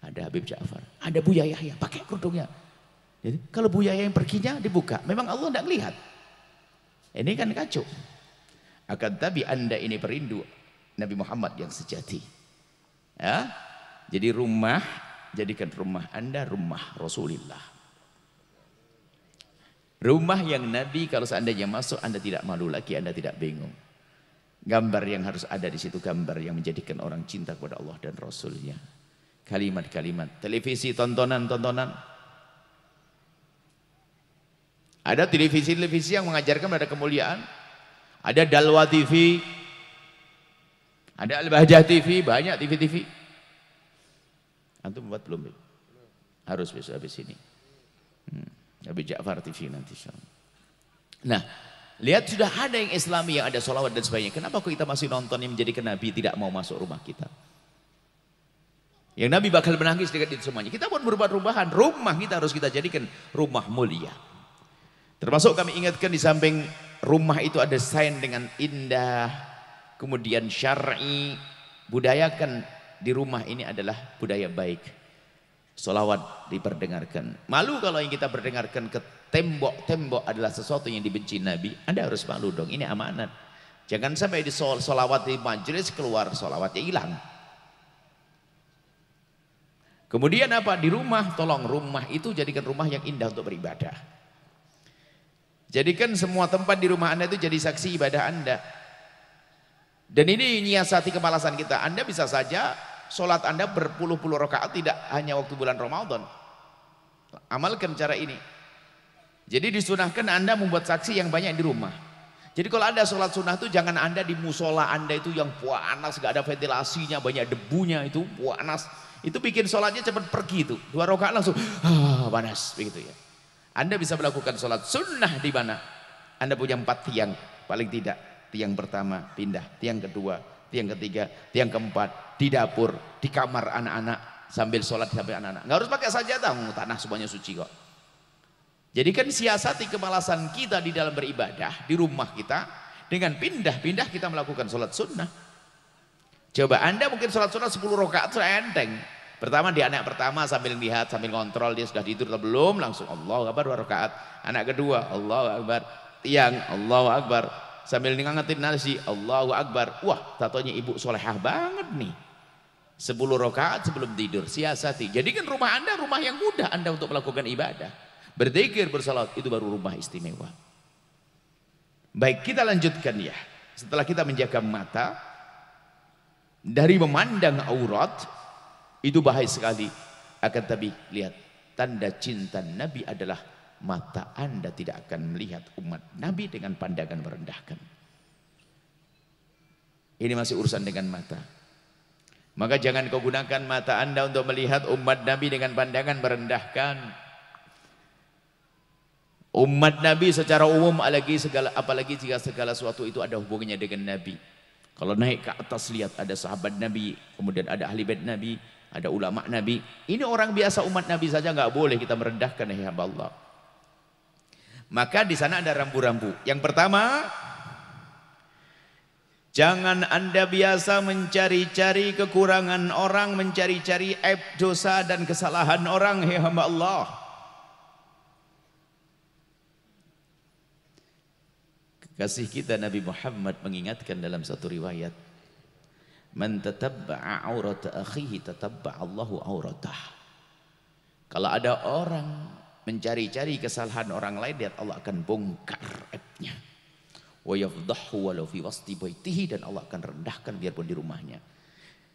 B: Ada Habib Ja'far, ada Buya Yahya, pakai kerudungnya. Jadi kalau Buya Yahya yang perginya dibuka, memang Allah tidak melihat. Ini kan kacau. Akan tapi Anda ini perindu Nabi Muhammad yang sejati. Ya, jadi jadikan rumah Anda rumah Rasulullah. Rumah yang Nabi kalau seandainya masuk Anda tidak malu lagi, Anda tidak bingung. Gambar yang harus ada di situ, gambar yang menjadikan orang cinta kepada Allah dan Rasulnya. Kalimat-kalimat, televisi, tontonan-tontonan. Ada televisi-televisi yang mengajarkan pada kemuliaan. Ada Dalwa TV, ada Al-Bahjah TV, banyak TV-TV. Antum buat belum? Harus besok habis ini. Habib Ja'far TV nanti. Nah, lihat sudah ada yang Islami yang ada sholawat dan sebagainya. Kenapa kok kita masih nonton yang menjadikan Nabi tidak mau masuk rumah kita? Yang Nabi bakal menangis dekat itu semuanya. Kita buat berubah-ubahan. Rumah kita harus kita jadikan rumah mulia. Termasuk kami ingatkan di samping rumah itu ada sign dengan indah, kemudian syar'i, budayakan di rumah ini adalah budaya baik. Sholawat diperdengarkan. Malu kalau yang kita perdengarkan ke tembok-tembok adalah sesuatu yang dibenci Nabi. Anda harus malu dong, ini amanat. Jangan sampai di sholawat di majelis keluar sholawatnya hilang. Kemudian apa? Di rumah, tolong rumah itu jadikan rumah yang indah untuk beribadah. Jadikan semua tempat di rumah Anda itu jadi saksi ibadah Anda. Dan ini nyiasati kemalasan kita. Anda bisa saja sholat Anda berpuluh-puluh rakaat tidak hanya waktu bulan Ramadan. Amalkan cara ini. Jadi disunahkan Anda membuat saksi yang banyak di rumah. Jadi kalau Anda sholat sunnah itu jangan Anda di musola Anda itu yang panas, gak ada ventilasinya, banyak debunya, itu panas. Itu bikin sholatnya cepat pergi itu. 2 rakaat langsung panas begitu ya. Anda bisa melakukan sholat sunnah di mana? Anda punya 4 tiang paling tidak. Tiang pertama pindah, tiang kedua, tiang ketiga, tiang keempat, di dapur, di kamar anak-anak, sambil sholat sampai anak-anak. Nggak harus pakai sajadah, tanah semuanya suci kok. Jadi kan siasati kemalasan kita di dalam beribadah, di rumah kita, dengan pindah-pindah kita melakukan sholat sunnah. Coba Anda mungkin sholat sunnah 10 rakaat sudah enteng. Pertama di anak pertama sambil lihat, sambil kontrol dia sudah tidur atau belum, langsung Allahu Akbar 2 rakaat. Anak kedua Allahu Akbar, tiang Allahu Akbar, sambil ngangetin nasi Allahu Akbar. Wah, tatonya ibu solehah banget nih. 10 rakaat sebelum tidur, siasati. Jadi kan rumah Anda rumah yang mudah Anda untuk melakukan ibadah. Berzikir, bersalat, itu baru rumah istimewa. Baik, kita lanjutkan ya. Setelah kita menjaga mata dari memandang aurat, itu bahaya sekali. Akan tapi lihat, tanda cinta Nabi adalah mata Anda tidak akan melihat umat Nabi dengan pandangan merendahkan. Ini masih urusan dengan mata. Maka jangan kau gunakan mata Anda untuk melihat umat Nabi dengan pandangan merendahkan. Umat Nabi secara umum, apalagi jika segala sesuatu itu ada hubungannya dengan Nabi. Kalau naik ke atas lihat ada sahabat Nabi, kemudian ada ahli bait Nabi, ada ulama Nabi. Ini orang biasa umat Nabi saja nggak boleh kita merendahkan ya hamba Allah. Maka di sana ada rambu-rambu. Yang pertama, jangan Anda biasa mencari-cari kekurangan orang, mencari-cari aib, dosa dan kesalahan orang ya hamba Allah. Kekasih kita Nabi Muhammad mengingatkan dalam satu riwayat, man tatabba'a aurata akhihi tatabba'a Allahu auratah. Kalau ada orang mencari-cari kesalahan orang lain, lihat Allah akan bongkar aibnya. Wa yafdahu walau fi wasti baitihi, dan Allah akan rendahkan biarpun di rumahnya.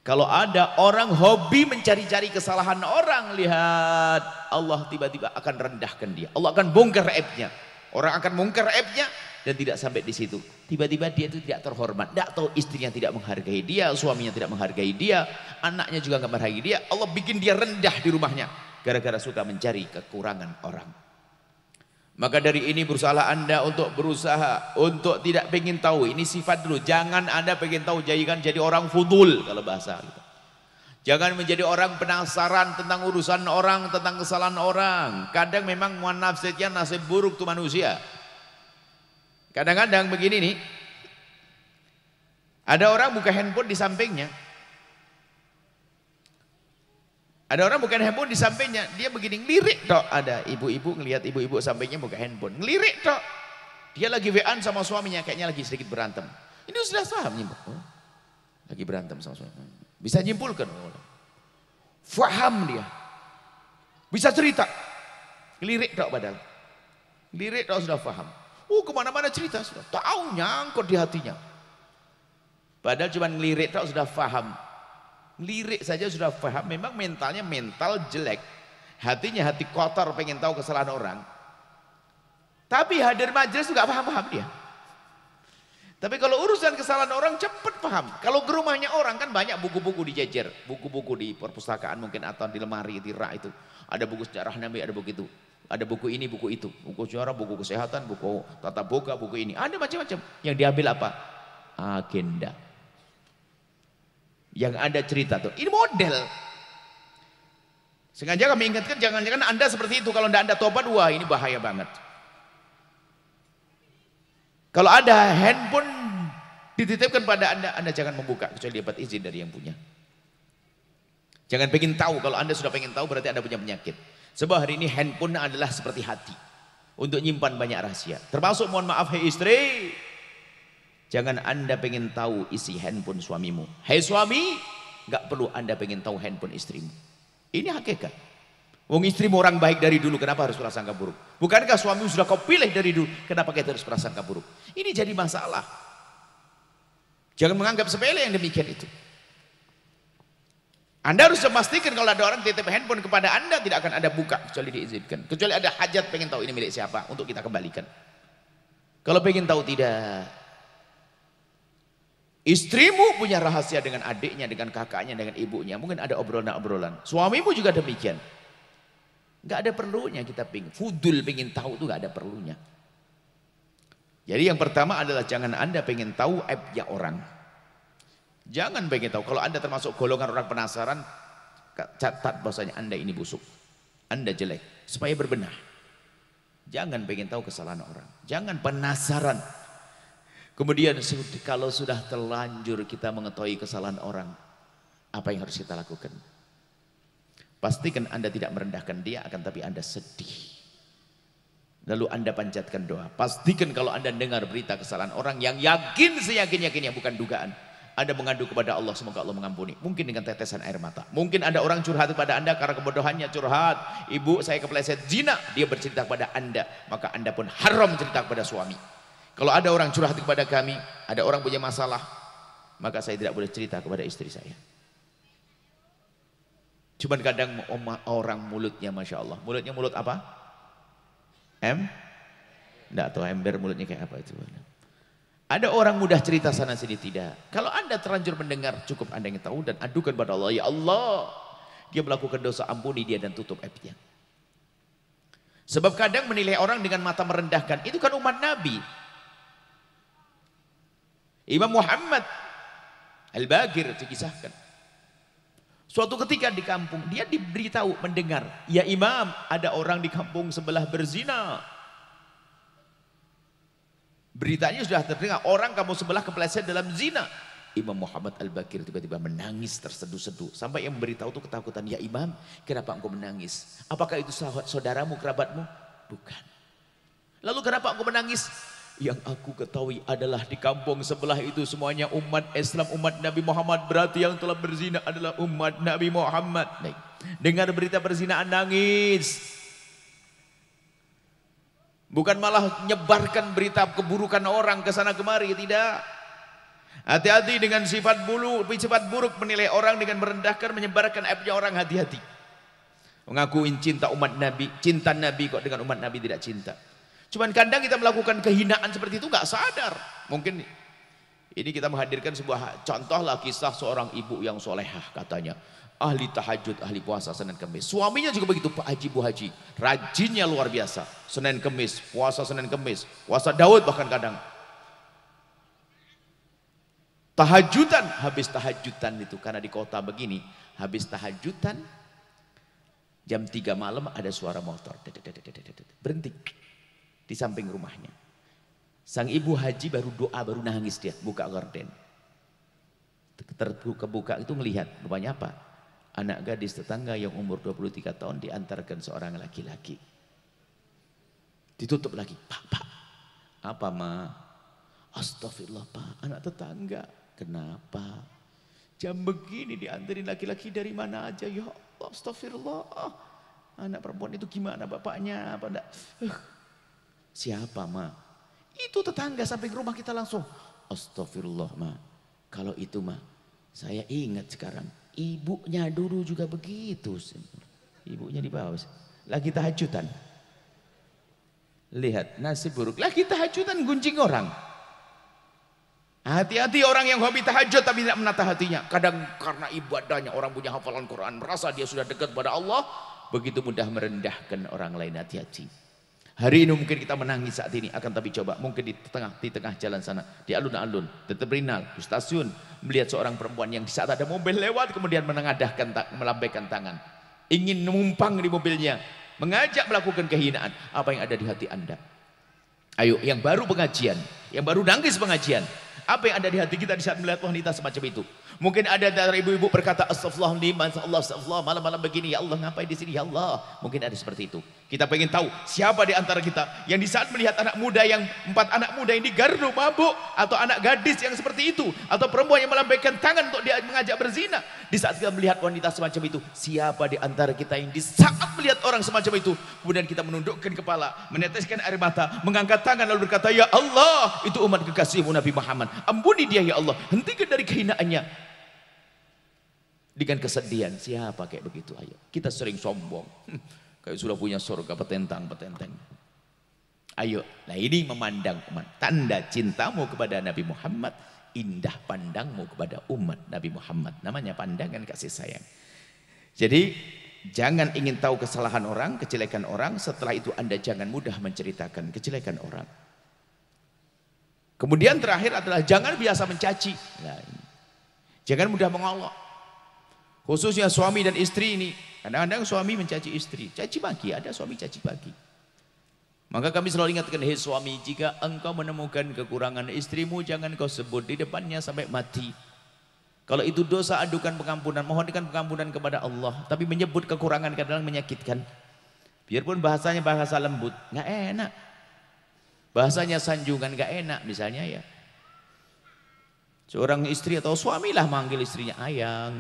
B: Kalau ada orang hobi mencari-cari kesalahan orang, lihat Allah tiba-tiba akan rendahkan dia. Allah akan bongkar aibnya. Orang akan bongkar aibnya. Dan tidak sampai di situ. Tiba-tiba dia itu tidak terhormat. Tidak tahu istrinya tidak menghargai dia, suaminya tidak menghargai dia, anaknya juga nggak menghargai dia. Allah bikin dia rendah di rumahnya gara-gara suka mencari kekurangan orang. Maka dari ini berusaha Anda untuk tidak pengen tahu. Ini sifat dulu. Jangan Anda pengen tahu, jadi orang fudul kalau bahasa gitu. Jangan menjadi orang penasaran tentang urusan orang, tentang kesalahan orang. Kadang memang nasibnya nasib buruk tuh manusia. Kadang-kadang begini nih, ada orang buka handphone di sampingnya. Ada orang buka handphone di sampingnya, dia begini ngelirik tok. Ada ibu-ibu ngelihat ibu-ibu sampingnya buka handphone, ngelirik tok. Dia lagi WA sama suaminya, kayaknya lagi sedikit berantem. Ini sudah paham nih, oh, lagi berantem sama suaminya. Bisa nyimpulkan, faham dia, bisa cerita, ngelirik tok padahal, ngelirik tok sudah paham. Kemana-mana cerita sudah tahu, nyangkut di hatinya. Padahal cuma ngelirik tak sudah paham. Ngelirik saja sudah paham. Memang mentalnya mental jelek, hatinya hati kotor, pengen tahu kesalahan orang. Tapi hadir majelis juga paham-paham dia. Tapi kalau urusan kesalahan orang cepat paham. Kalau ke rumahnya orang kan banyak buku-buku dijejer, buku-buku di perpustakaan mungkin atau di lemari, di rak itu. Ada buku sejarah Nabi, ada buku itu. Ada buku ini, buku itu, buku sejarah, buku kesehatan, buku tata boga, buku ini. Ada macam-macam. Yang diambil apa? Agenda. Yang ada cerita tuh. Ini model. Sengaja kami ingatkan, jangan-jangan Anda seperti itu. Kalau Anda tobat, wah ini bahaya banget. Kalau ada handphone dititipkan pada Anda jangan membuka kecuali dapat izin dari yang punya. Jangan pengen tahu. Kalau Anda sudah pengen tahu berarti Anda punya penyakit. Sebab hari ini handphone adalah seperti hati untuk nyimpan banyak rahasia. Termasuk mohon maaf hai istri, jangan Anda pengen tahu isi handphone suamimu. Hai suami, nggak perlu Anda pengen tahu handphone istrimu. Ini hakikat. Wong istrimu orang baik dari dulu, kenapa harus prasangka buruk? Bukankah suamimu sudah kau pilih dari dulu, kenapa kita harus prasangka buruk? Ini jadi masalah. Jangan menganggap sepele yang demikian itu. Anda harus memastikan kalau ada orang titip handphone kepada Anda tidak akan Anda buka kecuali diizinkan. Kecuali ada hajat pengen tahu ini milik siapa untuk kita kembalikan. Kalau pengen tahu tidak. Istrimu punya rahasia dengan adiknya, dengan kakaknya, dengan ibunya. Mungkin ada obrolan-obrolan. Suamimu juga demikian. Gak ada perlunya kita pengen. Fudul pengen tahu itu gak ada perlunya. Jadi yang pertama adalah jangan Anda pengen tahu aibnya orang. Jangan pengen tahu. Kalau Anda termasuk golongan orang penasaran, catat bahwasanya Anda ini busuk, Anda jelek, supaya berbenah. Jangan pengen tahu kesalahan orang, jangan penasaran. Kemudian kalau sudah terlanjur kita mengetahui kesalahan orang, apa yang harus kita lakukan? Pastikan Anda tidak merendahkan dia, akan tapi Anda sedih. Lalu Anda panjatkan doa. Pastikan kalau Anda dengar berita kesalahan orang yang yakin seyakin-yakinnya, bukan dugaan, Anda mengadu kepada Allah, semoga Allah mengampuni. Mungkin dengan tetesan air mata. Mungkin ada orang curhat kepada Anda karena kebodohannya, curhat, ibu saya kepleset zina, dia bercerita kepada Anda, maka Anda pun haram cerita kepada suami. Kalau ada orang curhat kepada kami, ada orang punya masalah, maka saya tidak boleh cerita kepada istri saya. Cuman kadang orang mulutnya Masya Allah. Mulutnya mulut apa? Enggak tahu ember mulutnya kayak apa itu. Ada orang mudah cerita sana sini, tidak. Kalau Anda terlanjur mendengar, cukup Anda yang tahu dan adukan pada Allah. Ya Allah, dia melakukan dosa, ampuni dia dan tutup aibnya. Sebab kadang menilai orang dengan mata merendahkan, itu kan umat Nabi. Imam Muhammad Al-Baqir dikisahkan. Suatu ketika di kampung, dia diberitahu mendengar, ya Imam, ada orang di kampung sebelah berzina. Beritanya sudah terdengar, orang kamu sebelah kepleset dalam zina. Imam Muhammad Al-Baqir tiba-tiba menangis terseduh-seduh. Sampai yang memberitahu itu ketakutan. Ya Imam, kenapa engkau menangis? Apakah itu saudaramu, kerabatmu? Bukan. Lalu kenapa engkau menangis? Yang aku ketahui adalah di kampung sebelah itu semuanya umat Islam, umat Nabi Muhammad. Berarti yang telah berzina adalah umat Nabi Muhammad. Dengar berita perzinaan nangis. Bukan malah nyebarkan berita keburukan orang ke sana kemari, tidak. Hati-hati dengan sifat buruk menilai orang dengan merendahkan, menyebarkan aibnya orang, hati-hati. Mengakuin cinta umat Nabi, cinta Nabi kok dengan umat Nabi tidak cinta. Cuman kadang kita melakukan kehinaan seperti itu nggak sadar. Mungkin ini kita menghadirkan sebuah contoh lah, kisah seorang ibu yang solehah katanya. Ahli tahajud, ahli puasa Senin Kemis. Suaminya juga begitu, Pak Haji, Bu Haji. Rajinnya luar biasa. Senin Kemis, puasa Senin Kemis. Puasa Daud bahkan kadang. Tahajudan, habis tahajudan itu. Karena di kota begini, habis tahajudan, jam 3 malam ada suara motor. Berhenti. Di samping rumahnya. Sang ibu haji baru doa, baru nangis dia. Buka gorden. Terbuka-buka itu melihat. Rupanya apa? Anak gadis tetangga yang umur 23 tahun diantarkan seorang laki-laki. Ditutup lagi. Pak. Apa ma? Astagfirullah Pak, anak tetangga. Kenapa? Jam begini diantarin laki-laki dari mana aja? Ya Allah, astagfirullah. Anak perempuan itu gimana bapaknya? Apa enggak? Siapa ma? Itu tetangga samping rumah kita langsung. Astagfirullah ma. Kalau itu ma, saya ingat sekarang. Ibunya dulu juga begitu. Ibunya di bawah. Lagi tahajudan. Lihat nasib buruk. Lagi tahajudan gunjing orang. Hati-hati orang yang hobi tahajud tapi tidak menata hatinya. Kadang karena ibadahnya orang punya hafalan Quran, merasa dia sudah dekat pada Allah, begitu mudah merendahkan orang lain. Hati-hati. Hari ini mungkin kita menangis saat ini, akan tapi coba mungkin di tengah jalan sana, di alun-alun, di terminal, di stasiun, melihat seorang perempuan yang di saat ada mobil lewat kemudian melambaikan tangan, ingin menumpang di mobilnya, mengajak melakukan kehinaan. Apa yang ada di hati Anda? Ayo, yang baru pengajian, yang baru nangis pengajian, apa yang ada di hati kita di saat melihat wanita semacam itu? Mungkin ada dari ibu-ibu berkata, astagfirullah, malam-malam begini, ya Allah ngapain di sini, ya Allah. Mungkin ada seperti itu. Kita pengen tahu siapa di antara kita yang di saat melihat anak muda yang 4 anak muda yang digardu mabuk, atau anak gadis yang seperti itu, atau perempuan yang melambaikan tangan untuk dia mengajak berzina. Di saat kita melihat wanita semacam itu, siapa di antara kita yang di saat melihat orang semacam itu, kemudian kita menundukkan kepala, meneteskan air mata, mengangkat tangan lalu berkata, ya Allah, itu umat kekasihmu Nabi Muhammad, ampuni dia ya Allah, hentikan dari kehinaannya. Dengan kesedihan, siapa kayak begitu? Ayo, kita sering sombong, kayak sudah punya surga petentang. Ayo, nah ini memandang umat. Tanda cintamu kepada Nabi Muhammad, indah pandangmu kepada umat Nabi Muhammad. Namanya pandangan kasih sayang. Jadi jangan ingin tahu kesalahan orang, kejelekan orang. Setelah itu Anda jangan mudah menceritakan kejelekan orang. Kemudian terakhir adalah jangan biasa mencaci. Nah, Jangan mudah mengolok. Khususnya suami dan istri ini. Kadang-kadang suami mencaci istri. Caci maki, ada suami caci maki. Maka kami selalu ingatkan, hei suami, jika engkau menemukan kekurangan istrimu, jangan kau sebut di depannya sampai mati. Kalau itu dosa, adukan pengampunan, mohonkan pengampunan kepada Allah. Tapi menyebut kekurangan kadang menyakitkan. Biarpun bahasanya bahasa lembut, nggak enak. Bahasanya sanjungan nggak enak, misalnya ya. Seorang istri atau suami lah manggil istrinya ayang.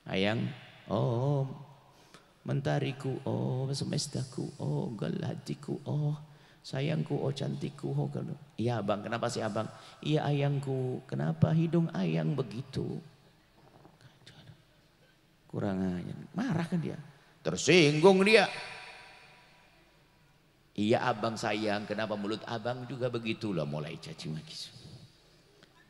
B: Ayang, oh mentariku, oh semestaku, oh galatiku, oh sayangku, oh cantikku, oh kalau iya abang, kenapa sih abang? Iya ayangku, kenapa hidung ayang begitu? Kurang aja, marah kan dia, tersinggung dia. Iya abang sayang, kenapa mulut abang juga begitulah, mulai caci maki.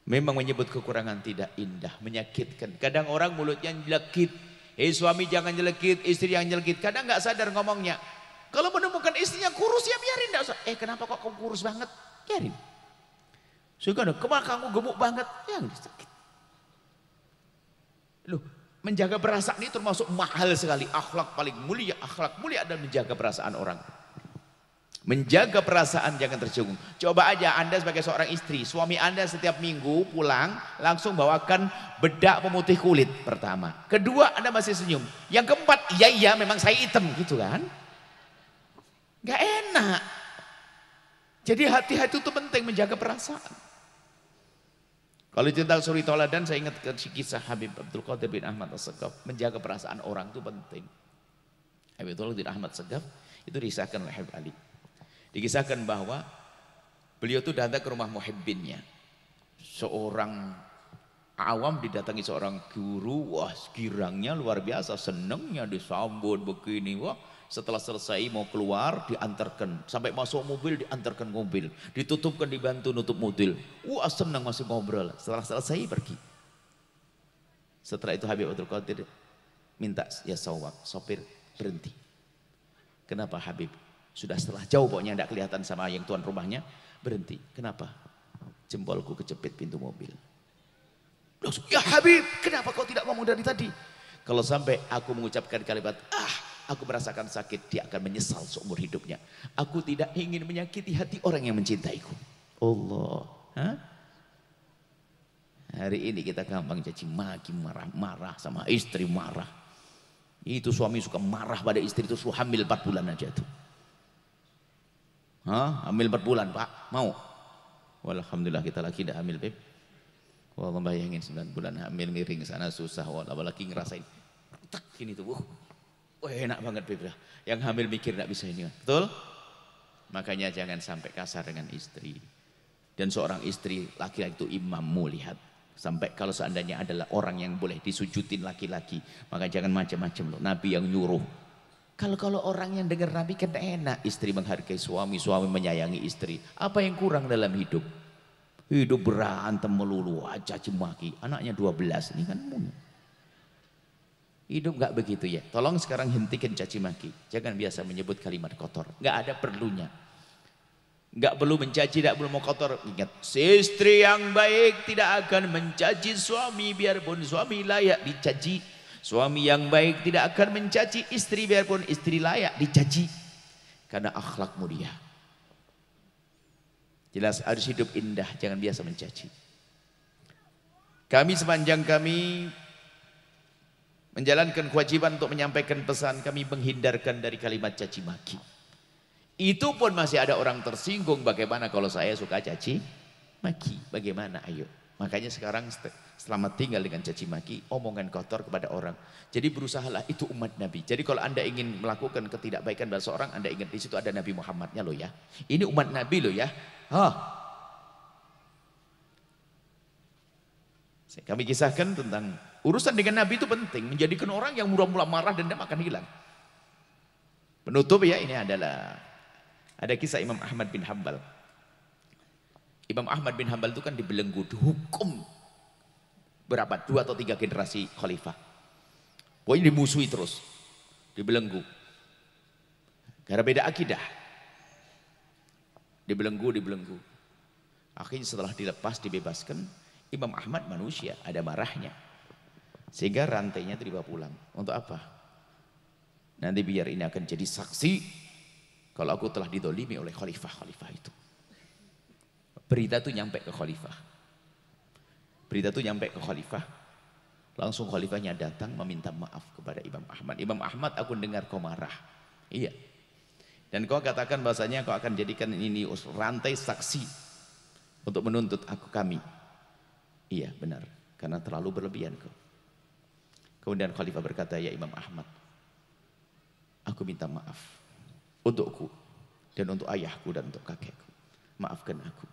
B: Memang menyebut kekurangan tidak indah, menyakitkan. Kadang orang mulutnya nyelekit. Suami jangan nyelekit, istri yang nyelekit. Kadang nggak sadar ngomongnya. Kalau menemukan istrinya kurus ya biarin, enggak usah. Kenapa kok kamu kurus banget? Biarin. Suka dong, kemana kamu gemuk banget? Yang sakit. Loh, menjaga perasaan ini termasuk mahal sekali. Akhlak paling mulia, akhlak mulia adalah menjaga perasaan orang. Menjaga perasaan jangan tersinggung. Coba aja Anda sebagai seorang istri, suami Anda setiap minggu pulang langsung bawakan bedak pemutih kulit pertama. Kedua Anda masih senyum. Yang keempat, iya memang saya hitam gitu kan. Gak enak. Jadi hati-hati itu penting menjaga perasaan. Kalau tentang suri toladan saya ingat kisah Habib Abdul Qadir bin Ahmad As-Segaf. Menjaga perasaan orang itu penting. Habib Abdul Qadir bin Ahmad As-Segaf itu disahkan oleh Habib Ali. Dikisahkan bahwa beliau itu datang ke rumah muhibbinnya. Seorang awam didatangi seorang guru, wah girangnya luar biasa, senangnya disambut begini. Wah, setelah selesai mau keluar diantarkan, sampai masuk mobil diantarkan mobil, ditutupkan dibantu nutup mobil. Wah senang masih ngobrol. Setelah selesai pergi. Setelah itu Habib Abdul Qadir minta ya sopir berhenti. Kenapa Habib? Sudah setelah jauh pokoknya tidak kelihatan sama yang tuan rumahnya, berhenti. Kenapa? Jempolku kejepit pintu mobil. Ya Habib, kenapa kau tidak ngomong dari tadi? Kalau sampai aku mengucapkan kalimat, aku merasakan sakit, dia akan menyesal seumur hidupnya. Aku tidak ingin menyakiti hati orang yang mencintaiku. Allah. Hah? Hari ini kita gampang caci maki, marah-marah sama istri, marah. Itu suami suka marah pada istri itu, hamil 4 bulan aja tuh. Hamil 4 bulan pak, mau? Alhamdulillah kita lagi dah hamil beb. Wallah bayangin 9 bulan hamil miring sana susah. Wallah lagi ngerasain tak ini tuh, enak banget beb. Yang hamil mikir tidak bisa ini, betul? Makanya jangan sampai kasar dengan istri. Dan seorang istri laki-laki itu imammu, lihat. Sampai kalau seandainya adalah orang yang boleh disujudin laki-laki, maka jangan macam-macam loh. Nabi yang nyuruh. Kalau orang yang dengar Nabi kan enak, istri menghargai suami, suami menyayangi istri. Apa yang kurang dalam hidup? Hidup berantem melulu, caci maki. Anaknya 12, ini kan hidup nggak begitu ya. Tolong sekarang hentikan caci maki. Jangan biasa menyebut kalimat kotor. Nggak ada perlunya. Nggak perlu mencaci, tidak perlu mau kotor. Ingat, istri yang baik tidak akan mencaci suami biarpun suami layak dicaci. Suami yang baik tidak akan mencaci istri biarpun istri layak dicaci. Karena akhlak mulia. Jelas harus hidup indah, jangan biasa mencaci. Kami sepanjang kami menjalankan kewajiban untuk menyampaikan pesan, kami menghindarkan dari kalimat caci maki. Itu pun masih ada orang tersinggung, bagaimana kalau saya suka caci maki? Bagaimana ayo? Makanya sekarang selamat tinggal dengan caci maki, omongan kotor kepada orang. Jadi berusahalah, itu umat Nabi. Jadi kalau Anda ingin melakukan ketidakbaikan pada seorang, Anda ingat di situ ada Nabi Muhammadnya loh ya. Ini umat Nabi loh ya. Kami kisahkan tentang urusan dengan Nabi itu penting, menjadikan orang yang mula-mula marah dan dendam akan hilang. Penutup ya, ini adalah ada kisah Imam Ahmad bin Hanbal. Imam Ahmad bin Hanbal itu kan dibelenggu, dihukum berapa? 2 atau 3 generasi khalifah. Pokoknya dimusuhi terus, dibelenggu. Karena beda akidah. Dibelenggu. Akhirnya setelah dilepas, dibebaskan, Imam Ahmad manusia, ada marahnya. Sehingga rantainya itu dibawa pulang. Untuk apa? Nanti biar ini akan jadi saksi kalau aku telah didolimi oleh khalifah-khalifah itu. Berita itu nyampe ke khalifah. Berita itu nyampe ke khalifah. Langsung khalifahnya datang meminta maaf kepada Imam Ahmad. Imam Ahmad, aku dengar kau marah. Iya. Dan kau katakan bahasanya kau akan jadikan ini rantai saksi untuk menuntut kami. Iya benar. Karena terlalu berlebihan kau. Kemudian khalifah berkata, ya Imam Ahmad, aku minta maaf untukku dan untuk ayahku dan untuk kakekku. Maafkan aku.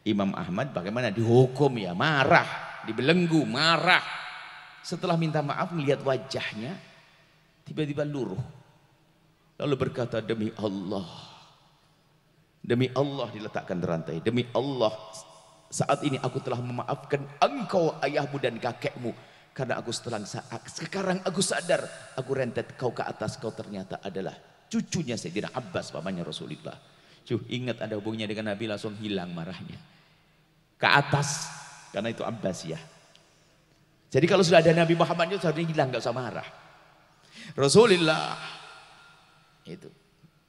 B: Imam Ahmad bagaimana dihukum ya? Marah, dibelenggu, marah. Setelah minta maaf melihat wajahnya tiba-tiba luruh. Lalu berkata, demi Allah diletakkan rantai. Demi Allah, saat ini aku telah memaafkan engkau, ayahmu dan kakekmu. Karena sekarang aku sadar, aku rentet kau ke atas, kau ternyata adalah cucunya Sayyidina Abbas, pamannya Rasulullah. Ingat ada hubungannya dengan Nabi, langsung hilang marahnya. Ke atas, karena itu Abbas ya. Jadi kalau sudah ada Nabi Muhammad itu harusnya hilang, gak usah marah. Rasulullah itu.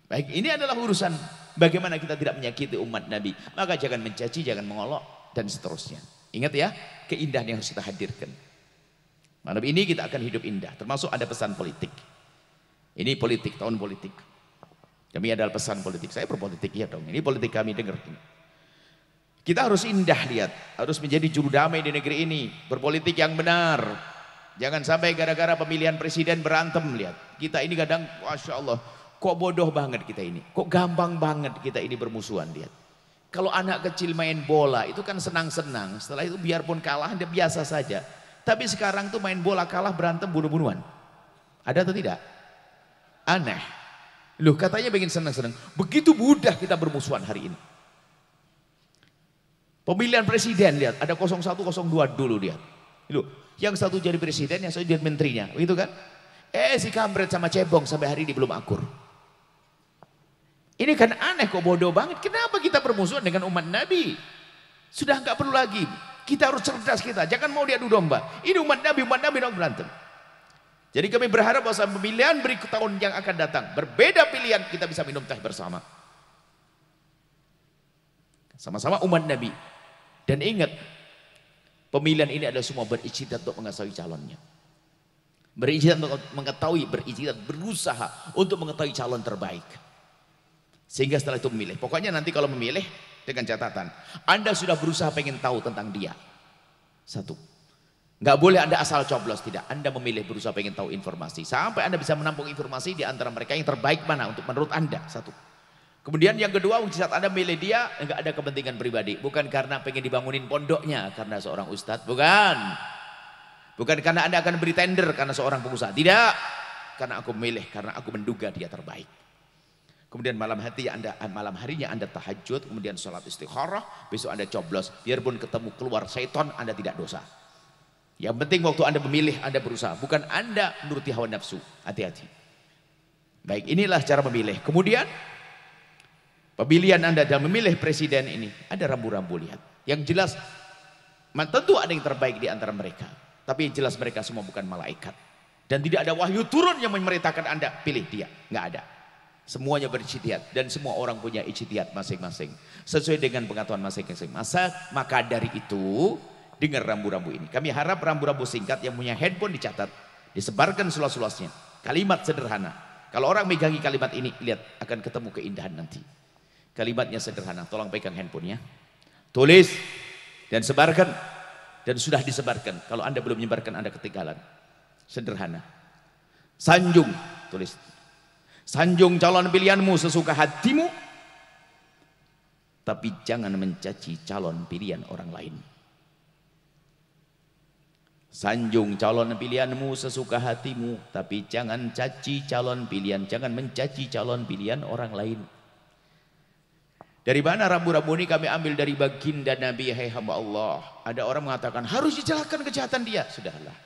B: Baik, ini adalah urusan bagaimana kita tidak menyakiti umat Nabi. Maka jangan mencaci, jangan mengolok dan seterusnya. Ingat ya, keindahan yang harus kita hadirkan. Malam ini kita akan hidup indah, termasuk ada pesan politik. Ini politik, tahun politik. Kami adalah pesan politik. Saya berpolitik ya dong. Ini politik kami, dengar. Kita harus indah, lihat, harus menjadi juru damai di negeri ini, berpolitik yang benar. Jangan sampai gara-gara pemilihan presiden berantem, lihat. Kita ini kadang, masya Allah, kok bodoh banget kita ini, kok gampang banget kita ini bermusuhan, lihat. Kalau anak kecil main bola itu kan senang-senang, setelah itu biarpun kalah dia biasa saja. Tapi sekarang tuh main bola kalah berantem bunuh-bunuhan. Ada atau tidak? Aneh. Loh katanya pengen senang-senang. Begitu mudah kita bermusuhan hari ini. Pemilihan presiden lihat. Ada 01, 02 dulu lihat. Loh, yang satu jadi presiden, yang satu jadi menterinya. Begitu kan? Si kampret sama cebong sampai hari ini belum akur. Ini kan aneh kok, bodoh banget. Kenapa kita bermusuhan dengan umat Nabi? Sudah nggak perlu lagi. Kita harus cerdas kita, jangan mau diadu domba. Ini umat Nabi dong berantem. Jadi kami berharap bahwa pemilihan berikut tahun yang akan datang, berbeda pilihan, kita bisa minum teh bersama. Sama-sama umat Nabi. Dan ingat, pemilihan ini adalah semua berijtihad untuk mengetahui calonnya. Berijtihad untuk mengetahui, berijtihad berusaha untuk mengetahui calon terbaik. Sehingga setelah itu memilih. Pokoknya nanti kalau memilih, dengan catatan, Anda sudah berusaha pengen tahu tentang dia. Satu, nggak boleh Anda asal coblos, tidak. Anda memilih berusaha pengen tahu informasi. Sampai Anda bisa menampung informasi di antara mereka yang terbaik mana untuk menurut Anda. Satu. Kemudian yang kedua, saat Anda memilih dia, nggak ada kepentingan pribadi. Bukan karena pengen dibangunin pondoknya, karena seorang ustadz. Bukan. Bukan karena Anda akan beri tender, karena seorang pengusaha. Tidak. Karena aku memilih, karena aku menduga dia terbaik. Kemudian malam harinya Anda tahajud, kemudian sholat istikharah, besok Anda coblos. Biarpun ketemu keluar syaitan, Anda tidak dosa. Yang penting waktu Anda memilih, Anda berusaha. Bukan Anda menuruti hawa nafsu. Hati-hati. Baik, inilah cara memilih. Kemudian, pemilihan Anda dalam memilih presiden ini, ada rambu-rambu, lihat. Yang jelas, tentu ada yang terbaik di antara mereka. Tapi yang jelas mereka semua bukan malaikat. Dan tidak ada wahyu turun yang memerintahkan Anda, pilih dia. Nggak ada. Semuanya berijtihad dan semua orang punya ijtihad masing-masing sesuai dengan pengetahuan masing-masing. Maka dari itu dengar rambu-rambu ini. Kami harap rambu-rambu singkat yang punya handphone dicatat, disebarkan seluas-luasnya. Kalimat sederhana. Kalau orang megangi kalimat ini, lihat akan ketemu keindahan nanti. Kalimatnya sederhana. Tolong pegang handphonenya, tulis dan sebarkan. Dan sudah disebarkan. Kalau Anda belum menyebarkan, Anda ketinggalan. Sederhana. Sanjung, tulis. Sanjung calon pilihanmu sesuka hatimu, tapi jangan mencaci calon pilihan orang lain. Sanjung calon pilihanmu sesuka hatimu, tapi jangan caci calon pilihan, jangan mencaci calon pilihan orang lain. Dari mana rambu-rambu ini kami ambil? Dari baginda Nabi, hai hamba Allah. Ada orang mengatakan harus dijelaskan kejahatan dia. Sudahlah,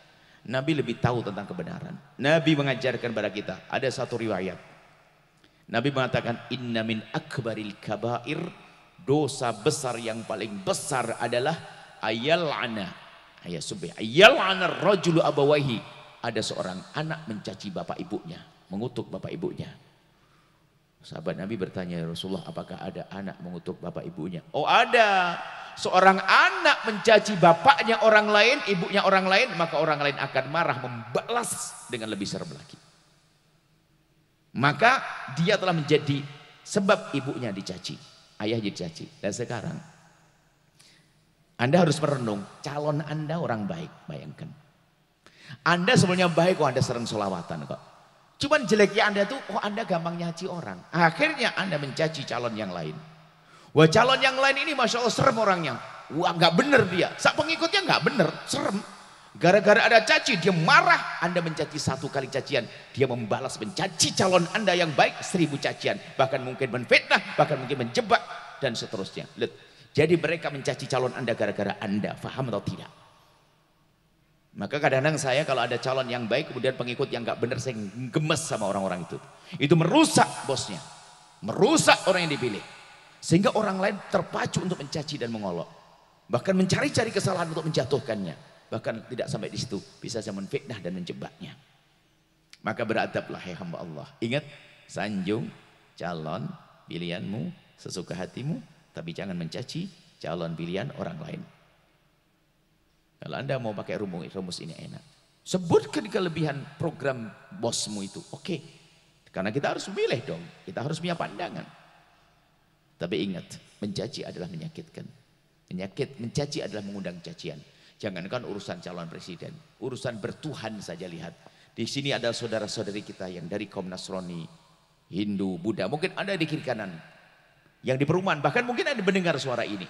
B: Nabi lebih tahu tentang kebenaran. Nabi mengajarkan kepada kita, ada satu riwayat. Nabi mengatakan, inna min akbaril kabair, dosa besar yang paling besar adalah ayal'ana ayat subih ayal'ana rajulu abawaihi, ada seorang anak mencaci bapak ibunya, mengutuk bapak ibunya. Sahabat Nabi bertanya, ya Rasulullah, apakah ada anak mengutuk bapak ibunya? Oh ada. Seorang anak mencaci bapaknya orang lain, ibunya orang lain, maka orang lain akan marah membalas dengan lebih serem lagi. Maka dia telah menjadi sebab ibunya dicaci, ayahnya dicaci. Dan sekarang Anda harus merenung, calon Anda orang baik, bayangkan. Anda sebenarnya baik kok, Anda sering sholawatan kok. Cuman jeleknya Anda tuh, oh Anda gampang nyaci orang. Akhirnya Anda mencaci calon yang lain. Wah calon yang lain ini Masya Allah serem orangnya. Wah nggak bener dia. Sak pengikutnya nggak bener, serem. Gara-gara ada caci dia marah. Anda mencaci 1 kali cacian, dia membalas mencaci calon Anda yang baik 1000 cacian. Bahkan mungkin menfitnah, bahkan mungkin menjebak dan seterusnya. Lihat. Jadi mereka mencaci calon Anda gara-gara Anda. Faham atau tidak? Maka kadang-kadang saya kalau ada calon yang baik kemudian pengikut yang nggak bener, saya gemes sama orang-orang itu. Itu merusak bosnya, merusak orang yang dipilih. Sehingga orang lain terpacu untuk mencaci dan mengolok. Bahkan mencari-cari kesalahan untuk menjatuhkannya. Bahkan tidak sampai di situ, bisa saja menfitnah dan menjebaknya. Maka beradablah hai hamba Allah. Ingat, sanjung calon pilihanmu sesuka hatimu, tapi jangan mencaci calon pilihan orang lain. Kalau Anda mau pakai rumus ini enak. Sebutkan kelebihan program bosmu itu. Oke. Karena kita harus memilih dong. Kita harus punya pandangan. Tapi ingat, mencaci adalah menyakitkan. Mencaci adalah mengundang cacian. Jangankan urusan calon presiden, urusan bertuhan saja lihat. Di sini ada saudara-saudari kita yang dari kaum Nasrani, Hindu, Buddha. Mungkin ada di kiri kanan, yang di perumahan. Bahkan mungkin ada mendengar suara ini.